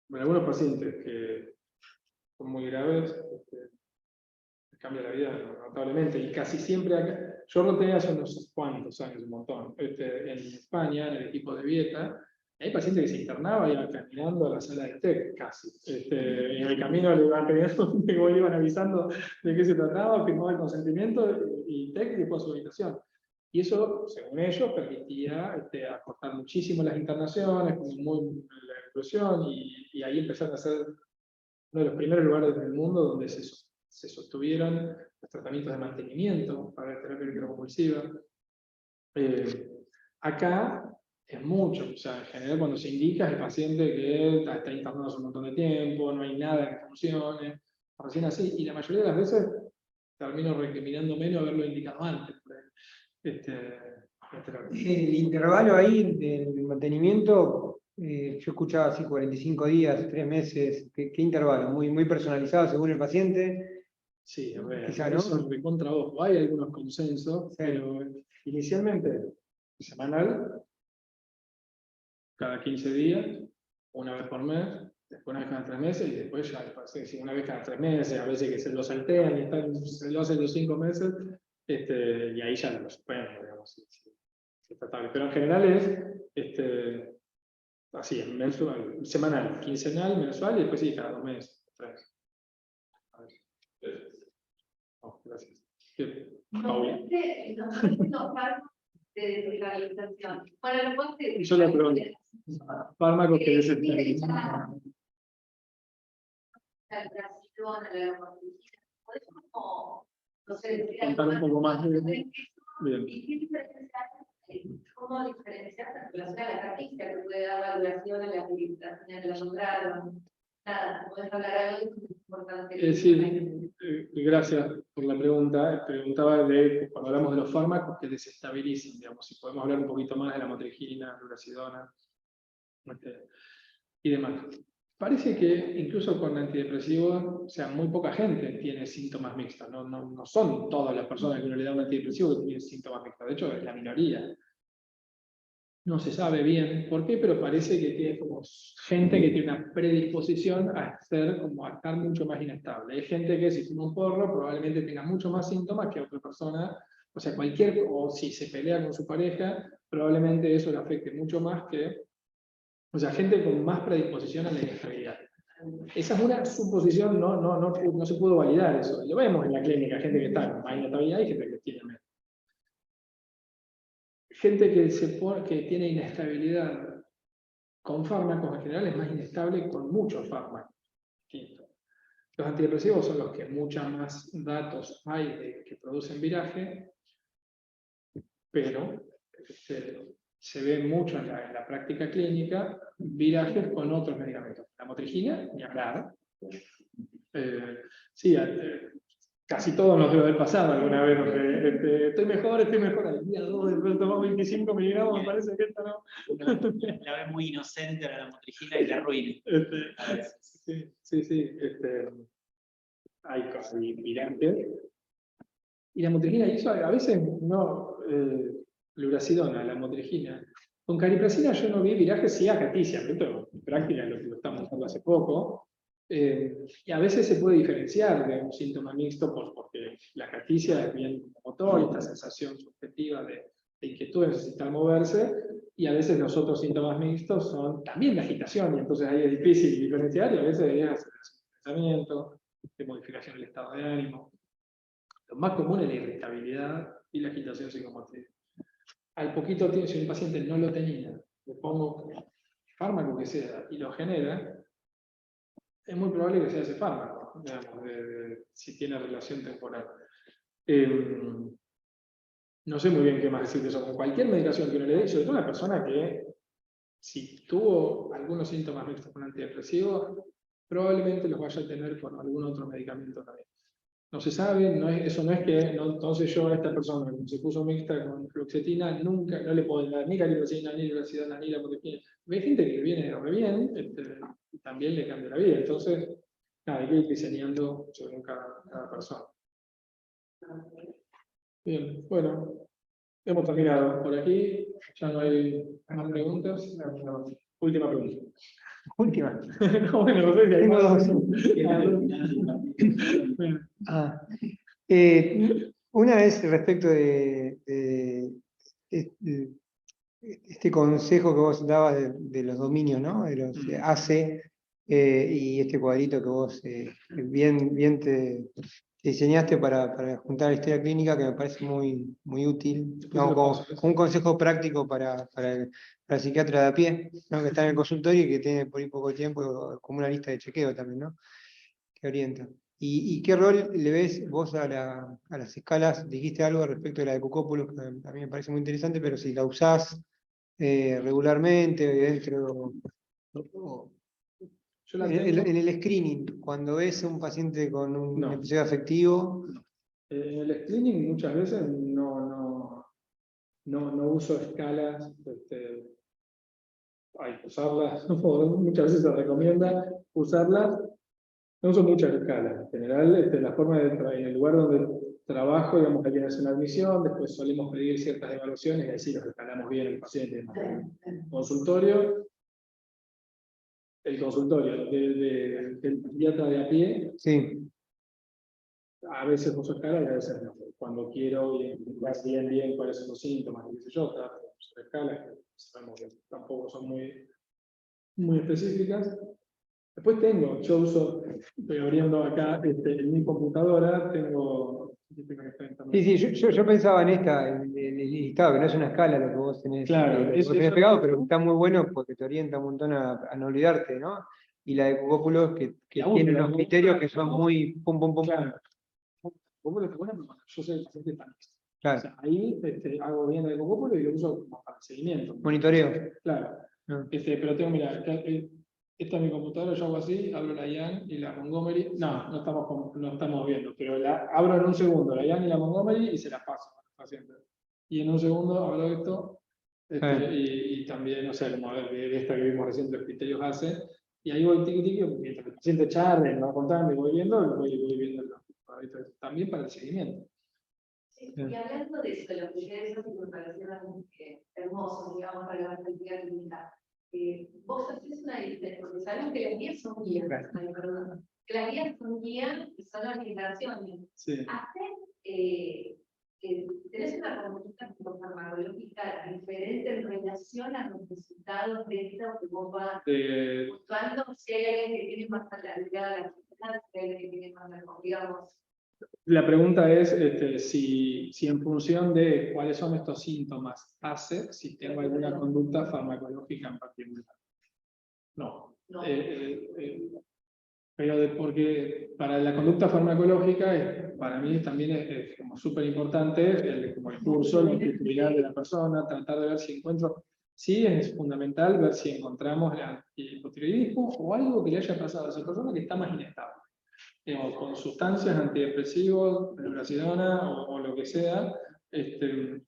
Bueno, algunos pacientes que son muy graves, cambia la vida notablemente. Y casi siempre acá, yo roté hace unos cuantos años, un montón, en España, en el equipo de Vieta, y hay pacientes que se internaban y iban caminando a la sala de TEC casi. En el camino le iban pidiendo, iban avisando de qué se trataba, firmaba el consentimiento y TEC y después a su habitación. Y eso, según ellos, permitía acortar muchísimo las internaciones, como muy la inclusión, y ahí empezaron a ser uno de los primeros lugares del mundo donde se sostuvieron los tratamientos de mantenimiento para la terapia microconvulsiva. Acá es mucho, o sea, en general cuando se indica es el paciente que está internado hace un montón de tiempo, no hay nada que funcione, recién así, y la mayoría de las veces termino recriminándome no haberlo indicado antes. El intervalo ahí del mantenimiento, yo escuchaba así 45 días, 3 meses, ¿qué intervalo? Muy personalizado según el paciente. Sí, a ver, Quizá, ¿no? eso es contra vos. Hay algunos consensos, Sí. pero inicialmente semanal, cada 15 días, una vez por mes, después una vez cada 3 meses, y después ya una vez cada 3 meses, a veces que se lo saltean y se lo hacen los 5 meses, y ahí ya lo suspenden, digamos, si es tratable. Pero en general es así, mensual, semanal, quincenal, mensual, y después sí, cada 2 meses, 3. A ver. Oh, gracias. Paula. De desregalización. Bueno, lo puedo decir. Yo le pregunto. Fármacos que desestabilizan. Podemos, no sé, contar un poco más de... Bien. ¿Y qué diferencia hay? ¿Cómo diferenciar en relación a la característica que puede dar la duración a la administración de la nombraron? Nada, ¿puedes hablar algo importante? Sí, gracias por la pregunta. Preguntaba cuando hablamos de los fármacos que desestabilizan, digamos, si podemos hablar un poquito más de la motrigina, lurasidona y demás. Parece que incluso con antidepresivos, o sea, muy poca gente tiene síntomas mixtos. No son todas las personas que uno le da un antidepresivo que tienen síntomas mixtos. De hecho, es la minoría. No se sabe bien por qué, pero parece que tiene como gente que tiene una predisposición a estar mucho más inestable. Hay gente que si fuma un porro probablemente tenga mucho más síntomas que otra persona. O sea, o si se pelea con su pareja, probablemente eso le afecte mucho más que... O sea, gente con más predisposición a la inestabilidad. Esa es una suposición, no se pudo validar eso. Lo vemos en la clínica, gente que está con más inestabilidad y gente que tiene menos. Gente que tiene inestabilidad con fármacos en general es más inestable con muchos fármacos distintos. Los antidepresivos son los que muchos más datos hay que producen viraje, pero se ve mucho en la práctica clínica virajes con otros medicamentos. La motrigina, ni hablar. Sí, casi todos nos debe haber pasado alguna vez, porque estoy mejor, al día 2 después de tomar 25 miligramos, me parece que esta no. La ve muy inocente a la motrigina y la arruina. A veces. Sí, hay cosas virantes. Y la motrigina, y eso a veces no, lurasidona, la motrigina. Con cariprazina yo no vi virajes, sí acaticia, pero en práctica es lo que lo estamos usando hace poco. Y a veces se puede diferenciar de un síntoma mixto porque la acaticia es bien motor, esta sensación subjetiva de inquietud, de necesitar moverse, y a veces los otros síntomas mixtos son también de agitación, y entonces ahí es difícil diferenciar, y a veces es pensamiento, de modificación del estado de ánimo. Lo más común es la irritabilidad y la agitación psicomotriz. Al poquito tiempo, si un paciente no lo tenía, le pongo el fármaco que sea y lo genera, es muy probable que sea ese fármaco, digamos, si tiene relación temporal. No sé muy bien qué más decir de eso. Con cualquier medicación que uno le dé, sobre todo a una persona que, si tuvo algunos síntomas mixtos con antidepresivos, probablemente los vaya a tener con algún otro medicamento también. No se sabe, eso no es que, entonces yo a esta persona que se puso mixta con fluoxetina, nunca, no le puedo dar ni cariprazina, ni lurasidona, ni la motrigina. Hay gente que le viene re bien, y también le cambia la vida. Entonces, hay que ir diseñando según cada persona. Bien, bueno, hemos terminado por aquí. Ya no hay más preguntas. Última pregunta. Última. No, bueno, no sé si hay Tengo más. dos. Una es respecto de este consejo que vos dabas de los dominios, ¿no? De los AC, y este cuadrito que vos bien te diseñaste para juntar la historia clínica, que me parece muy, muy útil, ¿no? Como un consejo práctico para el psiquiatra de a pie, ¿no? Que está en el consultorio y que tiene por ahí poco tiempo, como una lista de chequeo también, ¿no? Que orienta. ¿Y qué rol le ves vos a las escalas? Dijiste algo respecto de la de Cucópulos, que a mí me parece muy interesante, pero si la usás regularmente dentro, Yo la en tengo, el screening, cuando ves a un paciente con un No. episodio afectivo, en el screening muchas veces no uso escalas, hay que usarlas, muchas veces se recomienda usarlas. No uso muchas escalas. En general, la forma de en el lugar donde trabajo, digamos, alguien hace una admisión, después solemos pedir ciertas evaluaciones y así los escalamos bien el paciente. Consultorio, el consultorio del psiquiatra de a pie, sí. a veces uso escalas y a veces no. Cuando quiero ver bien cuáles son los síntomas, qué sé yo, trato de usar escalas, que sabemos que tampoco son muy específicas. Después estoy abriendo acá en mi computadora, tengo... Sí, yo pensaba en esta, el listado, que no es una escala lo que vos tenés, Claro, lo que vos tenés pegado, pero está muy bueno porque te orienta un montón a no olvidarte, ¿no? Y la de Cucópulos, que tiene unos criterios que son muy pum, pum, pum. Claro. Yo soy el paciente panista. Claro. O sea, ahí hago bien el Cucópulo y lo uso como para seguimiento. Monitoreo. Claro. Pero tengo, mira, acá, esta es mi computadora, yo hago así, abro la Young y la Montgomery. No estamos viendo, pero abro en un segundo la Young y la Montgomery y se las paso a los pacientes. Y en un segundo abro esto, y también, o sea, como de esta que vimos recién, los criterios hace, y ahí voy tiqui, mientras el paciente charla, me va contando y voy viendo, voy viendo también para el seguimiento. Sí, y hablando de eso, lo que ya es una comparación hermoso, digamos, para la práctica clínica. Vos haces una diferencia, porque sabemos que las guías son guías, perdón, que las guías son guías y son orientaciones. Sí. ¿Tenés una conducta farmacológica diferente en relación a los resultados de esto que vos vas buscando? Si hay alguien que tiene más alargada la actividad, si hay alguien que tiene más largo, digamos. La pregunta es si en función de cuáles son estos síntomas hace, si tengo alguna conducta farmacológica en particular. No. Pero porque para la conducta farmacológica, para mí también es como súper importante como el curso longitudinal de la persona, tratar de ver si encuentro. Sí, es fundamental ver si encontramos el hipotiroidismo o algo que le haya pasado a esa persona que está más inestable. Con sustancias antidepresivos, pluracidona o lo que sea,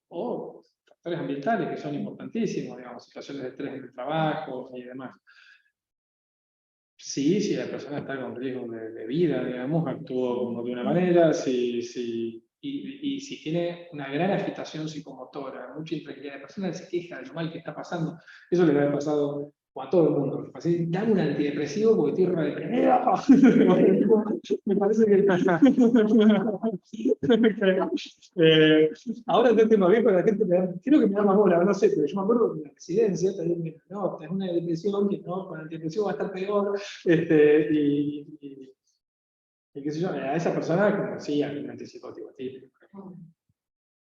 o factores ambientales que son importantísimos, digamos, situaciones de estrés en el trabajo y demás. Sí, si la persona está con riesgo de vida, digamos, actúa como de una manera, y si tiene una gran agitación psicomotora, mucha intranquilidad, la persona se queja de lo mal que está pasando, eso le haber pasado a todo el mundo. Así, dame un antidepresivo porque estoy reprimida. Me parece que... ahora estoy más viejo, la gente creo que me da más bola, no sé, pero yo me acuerdo que en la residencia también no, tenés una depresión que no, con antidepresivo va a estar peor, y qué sé yo, a esa persona como decía, un antipsicótico típico.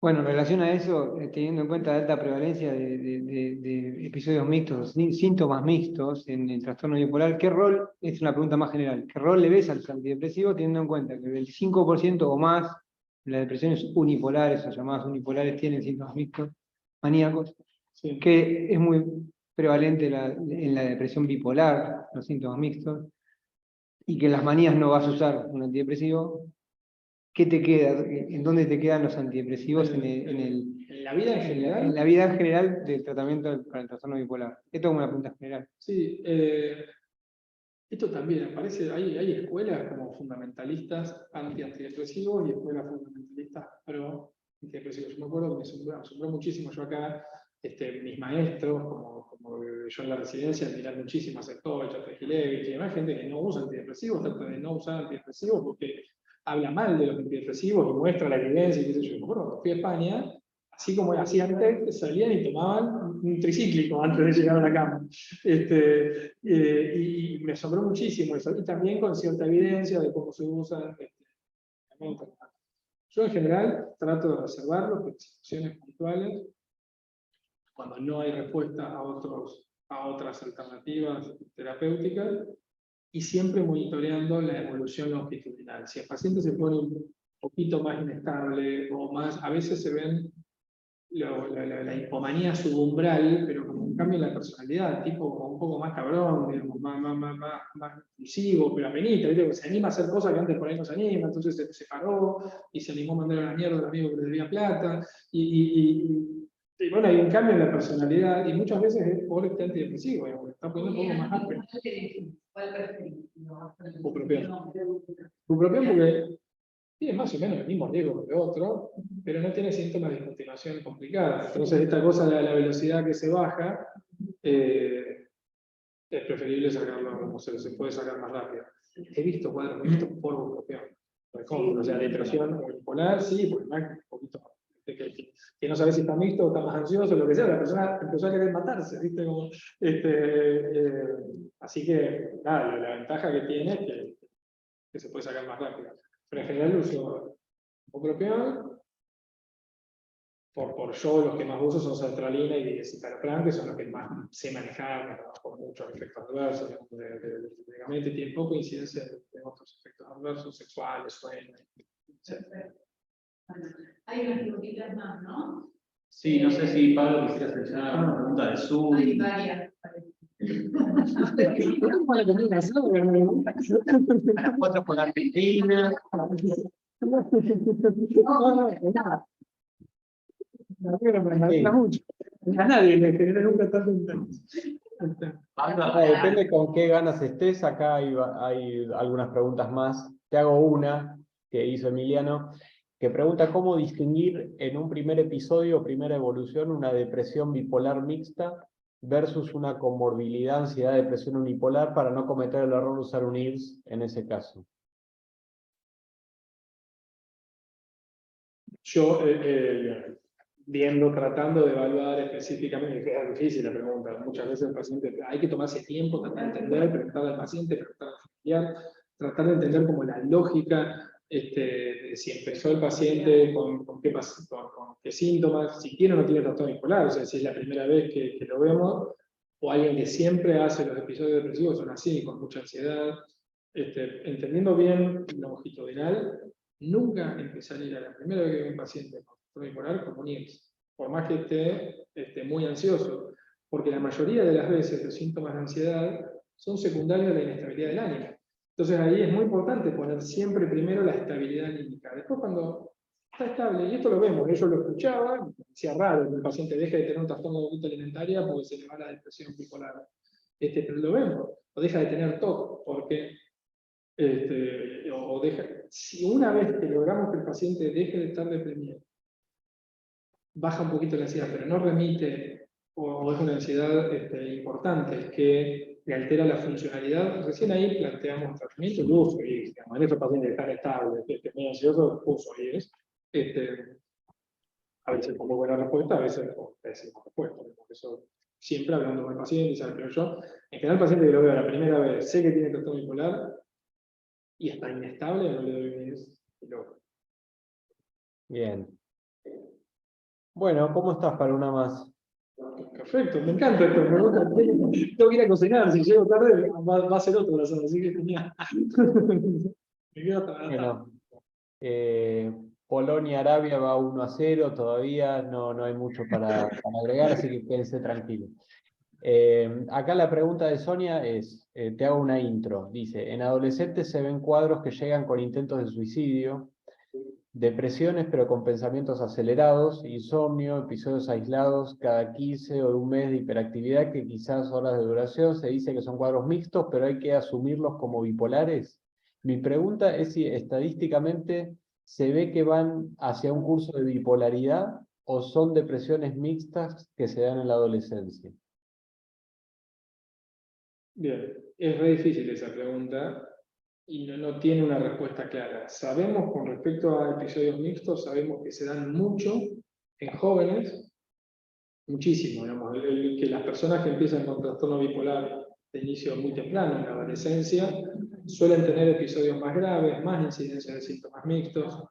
Bueno, en relación a eso, teniendo en cuenta la alta prevalencia de episodios mixtos, síntomas mixtos en el trastorno bipolar, ¿qué rol, es una pregunta más general, qué rol le ves al antidepresivo teniendo en cuenta que el 5% o más de las depresiones unipolares o llamadas unipolares tienen síntomas mixtos, maníacos, Sí. que es muy prevalente en la depresión bipolar, los síntomas mixtos, y que en las manías no vas a usar un antidepresivo? ¿Qué te queda? ¿En dónde te quedan los antidepresivos ¿En la vida en general? En la vida en general del tratamiento para el trastorno bipolar. Esto es una pregunta general. Sí, esto también aparece, hay escuelas como fundamentalistas antidepresivos y escuelas fundamentalistas pro antidepresivos. Yo me acuerdo que me asombró muchísimo yo acá, mis maestros, como yo en la residencia, admirar muchísimo a Sefcovic, a Trejilevich, y además gente que no usa antidepresivos, trata de no usar antidepresivos porque habla mal de los antidepresivos y muestra la evidencia y qué sé yo. Bueno, cuando fui a España, así como hacían antes, salían y tomaban un tricíclico antes de llegar a la cama. Y me asombró muchísimo eso. Y también con cierta evidencia de cómo se usan medicamentos. Yo en general trato de reservarlo para situaciones puntuales, cuando no hay respuesta a otras alternativas terapéuticas, y siempre monitoreando la evolución longitudinal. Si el paciente se pone un poquito más inestable, o más, a veces se ven la hipomanía subumbral, pero como un cambio en la personalidad, tipo como un poco más cabrón, digamos, más impulsivo, pero apenita, ¿viste? Se anima a hacer cosas que antes por ahí no se anima, entonces se paró y se animó a mandar a la mierda al amigo que le debía plata, y bueno, hay un cambio en la personalidad, y muchas veces es por este antidepresivo, digamos, está poniendo un poco más áspero. ¿Cuál preferís? Bupropión. Bupropión porque tiene más o menos el mismo riesgo que otro, pero no tiene síntomas de continuación complicadas. Entonces, esta cosa de la velocidad que se baja, es preferible sacarlo, como se puede sacar más rápido. He visto cuadros mixtos por bupropión. O sea, depresión bipolar, sí, porque más un poquito que no sabe si está mixto o está más ansioso, lo que sea, la persona empezó a querer matarse, ¿viste? Como, así que, nada, la ventaja que tiene es que se puede sacar más rápido. Pero en general uso bupropión. Por yo, los que más uso son sertralina y citalopram, que son los que más sé manejar, con muchos efectos adversos, del medicamento, y tienen poca incidencia de otros efectos adversos, sexuales, sueño, etc. Hay unas preguntitas más, ¿no? Sí, no sé si Pablo quisiera seleccionar alguna pregunta del Zoom. Hay varias. A las 4 por Argentina. A nadie le genera nunca tanto interés. Depende con qué ganas estés. Acá hay algunas preguntas más. Te hago una que hizo Emiliano, que pregunta cómo distinguir en un primer episodio o primera evolución una depresión bipolar mixta versus una comorbilidad, ansiedad, depresión unipolar, para no cometer el error de usar un IRS en ese caso. Yo, tratando de evaluar específicamente, es difícil la pregunta, muchas veces el paciente, hay que tomarse tiempo, tratar de entender, preguntarle al paciente, preguntarle al familiar, tratar de entender como la lógica, de si empezó el paciente con qué síntomas, si tiene o no tiene trastorno bipolar, o sea, si es la primera vez que lo vemos, o alguien que siempre hace los episodios depresivos, son así, con mucha ansiedad, entendiendo bien longitudinal. Nunca empezaría la primera vez que veo un paciente con trastorno bipolar como un IRS, por más que esté muy ansioso, porque la mayoría de las veces los síntomas de ansiedad son secundarios a la inestabilidad del ánimo. Entonces ahí es muy importante poner siempre primero la estabilidad anímica. Después cuando está estable, y esto lo vemos, yo lo escuchaba, me parecía raro que el paciente deje de tener un trastorno de conducta alimentaria porque se le va la depresión bipolar. Pero lo vemos, o deja de tener TOC, porque si una vez que logramos que el paciente deje de estar deprimido, baja un poquito la ansiedad, pero no remite, o es una ansiedad importante, que le altera la funcionalidad, recién ahí planteamos tratamiento de uso, y digamos, en estos pacientes que están estables, muy ansiosos, uso IRS. A veces con muy buena respuesta, a veces con pésima respuesta, porque eso siempre hablando con el paciente, ¿sabes? Pero yo, en general, el paciente que lo veo la primera vez, sé que tiene trastorno bipolar, y está inestable, no le doy IRS, y luego. Bien. Bueno, ¿cómo estás para una más? Perfecto, me encanta esto. Me gusta. Tengo que ir a cocinar, si llego tarde va a ser otro corazón, así que genial. Me quedo hasta la tarde. Bueno, Polonia-Arabia va 1-0, todavía no hay mucho para agregar, así que quédense tranquilos. Acá la pregunta de Sonia es, te hago una intro, dice, en adolescentes se ven cuadros que llegan con intentos de suicidio, depresiones pero con pensamientos acelerados, insomnio, episodios aislados cada 15 o de un mes de hiperactividad que quizás horas de duración, se dice que son cuadros mixtos, pero hay que asumirlos como bipolares. Mi pregunta es si estadísticamente se ve que van hacia un curso de bipolaridad o son depresiones mixtas que se dan en la adolescencia. Bien, es re difícil esa pregunta, y no tiene una respuesta clara. Sabemos, con respecto a episodios mixtos, sabemos que se dan mucho en jóvenes, muchísimo, digamos, que las personas que empiezan con trastorno bipolar de inicio muy temprano, en la adolescencia, suelen tener episodios más graves, más incidencia de síntomas mixtos,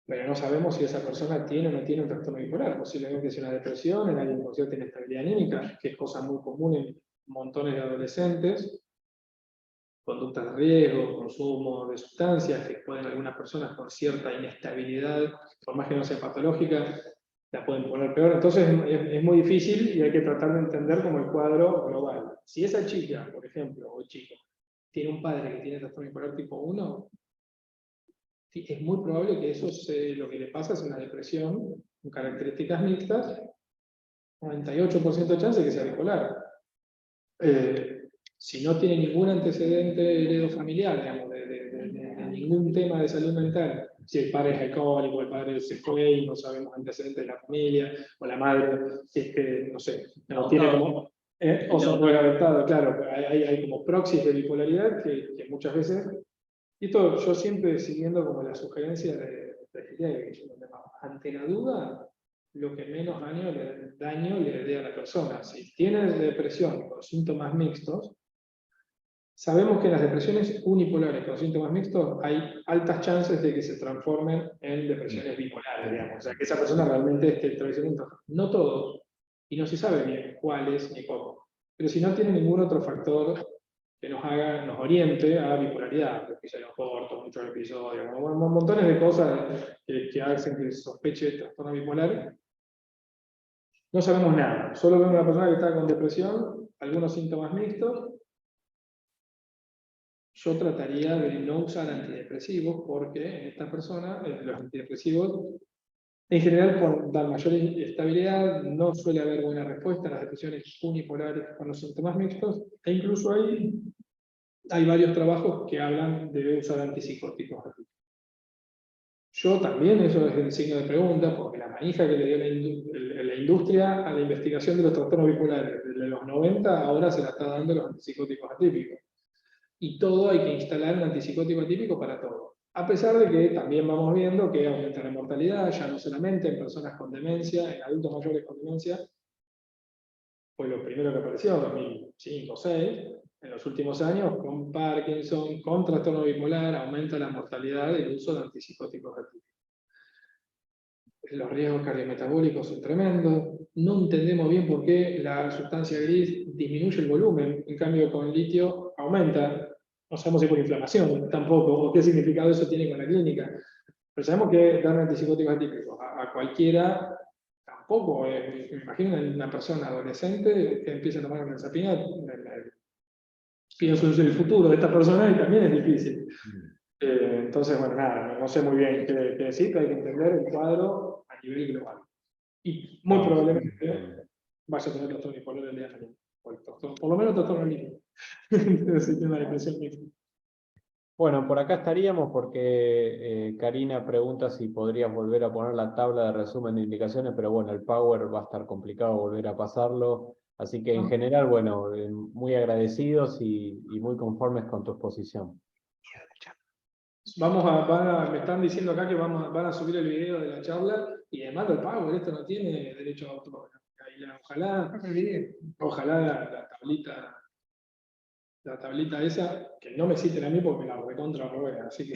pero no sabemos si esa persona tiene o no tiene un trastorno bipolar. Posiblemente es una depresión, en alguien con cierta inestabilidad anímica, que es cosa muy común en montones de adolescentes, conductas de riesgo, consumo de sustancias, que pueden algunas personas con cierta inestabilidad, por más que no sea patológica, la pueden poner peor. Entonces es muy difícil y hay que tratar de entender como el cuadro global. Si esa chica, por ejemplo, o chico, tiene un padre que tiene trastorno bipolar tipo 1, es muy probable que eso lo que le pasa es una depresión con características mixtas, 98% de chance de que sea bipolar. Si no tiene ningún antecedente heredofamiliar, digamos, de ningún tema de salud mental, si el padre es alcohólico, el padre se fue y no sabemos antecedentes de la familia, o la madre, si es que, no sé, no tiene como... o son adoptados, claro, hay como proxies de bipolaridad que muchas veces... Y esto yo siempre siguiendo como la sugerencia de ante la duda, lo que menos daño le dé a la persona. Si tiene depresión con síntomas mixtos, sabemos que en las depresiones unipolares con síntomas mixtos hay altas chances de que se transformen en depresiones bipolares, digamos. O sea, que esa persona realmente esté en tratamiento. No todo, y no se sabe bien cuáles ni cómo. Pero si no tiene ningún otro factor que nos oriente a bipolaridad, episodios cortos, muchos episodios, montones de cosas que hacen que se sospeche de trastorno bipolar. No sabemos nada, solo vemos una persona que está con depresión, algunos síntomas mixtos. Yo trataría de no usar antidepresivos porque en esta persona, los antidepresivos, en general dan mayor estabilidad, no suele haber buena respuesta a las depresiones unipolares con los síntomas mixtos, e incluso hay varios trabajos que hablan de usar antipsicóticos. Yo también, eso es el signo de pregunta, porque la manija que le dio la industria a la investigación de los trastornos bipolares desde los 90, ahora se la está dando los antipsicóticos atípicos. Y todo hay que instalar un antipsicótico atípico para todo. A pesar de que también vamos viendo que aumenta la mortalidad, ya no solamente en personas con demencia, en adultos mayores con demencia, fue lo primero que apareció en 2005 o 2006, en los últimos años, con Parkinson, con trastorno bipolar, aumenta la mortalidad del uso de antipsicóticos atípicos. Los riesgos cardiometabólicos son tremendos, no entendemos bien por qué la sustancia gris disminuye el volumen, en cambio con litio aumenta, no sabemos si por inflamación tampoco, o qué significado eso tiene con la clínica, pero sabemos que dar antipsicóticos atípicos a cualquiera tampoco, me imagino una persona adolescente que empieza a tomar una benzodiazepina, pienso en el futuro de esta persona y también es difícil. Entonces, bueno, nada, no sé muy bien qué decir, pero hay que entender el cuadro a nivel global. Y muy probablemente vaya a tener trastorno bipolar el día de mañana. Por lo menos trastorno líquido. Es una depresión mixta. Bueno, por acá estaríamos porque Karina pregunta si podrías volver a poner la tabla de resumen de indicaciones, pero bueno, el Power va a estar complicado volver a pasarlo. Así que en general, bueno, muy agradecidos y muy conformes con tu exposición. Me están diciendo acá que van a subir el video de la charla y además el Power, esto no tiene derecho a autor. Ojalá la tablita esa, que no me citen a mí porque me la recontra robé, así que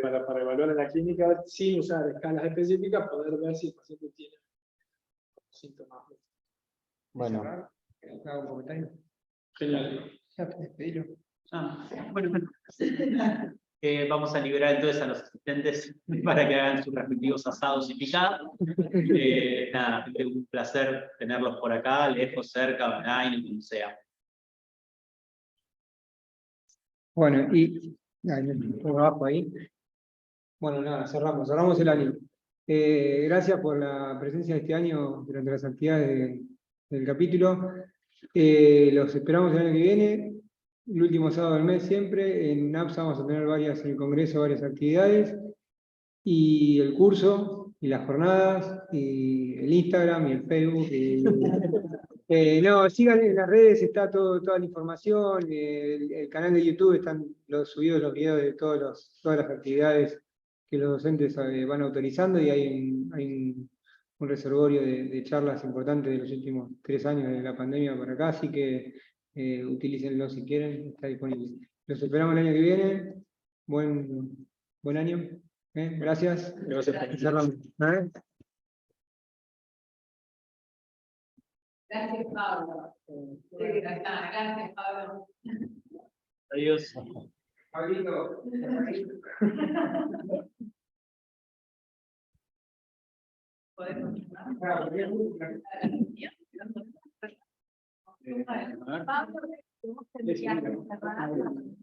para evaluar en la clínica sin usar escalas específicas, poder ver si el paciente tiene síntomas. Bueno. Hago un comentario. Genial. Bueno, vamos a liberar entonces a los asistentes para que hagan sus respectivos asados y picadas. Nada, un placer tenerlos por acá, lejos, cerca, online, como sea. Bueno, y por abajo ahí. Bueno, nada, cerramos el año. Gracias por la presencia de este año durante las actividades del capítulo. Los esperamos el año que viene. El último sábado del mes siempre, en NAPSA vamos a tener en el Congreso varias actividades, y el curso, y las jornadas, y el Instagram, y el Facebook, No, sigan en las redes, está toda la información, el canal de YouTube están subidos los videos de todas las actividades que los docentes van autorizando y hay un reservorio de charlas importantes de los últimos 3 años de la pandemia para acá, así que utilícenlo si quieren, está disponible. Los esperamos el año que viene, buen año, gracias. Cerramos. Gracias, Pablo. Gracias, Pablo. Adiós. Pablito. Podemos Claro, Pablo, tenemos que enviar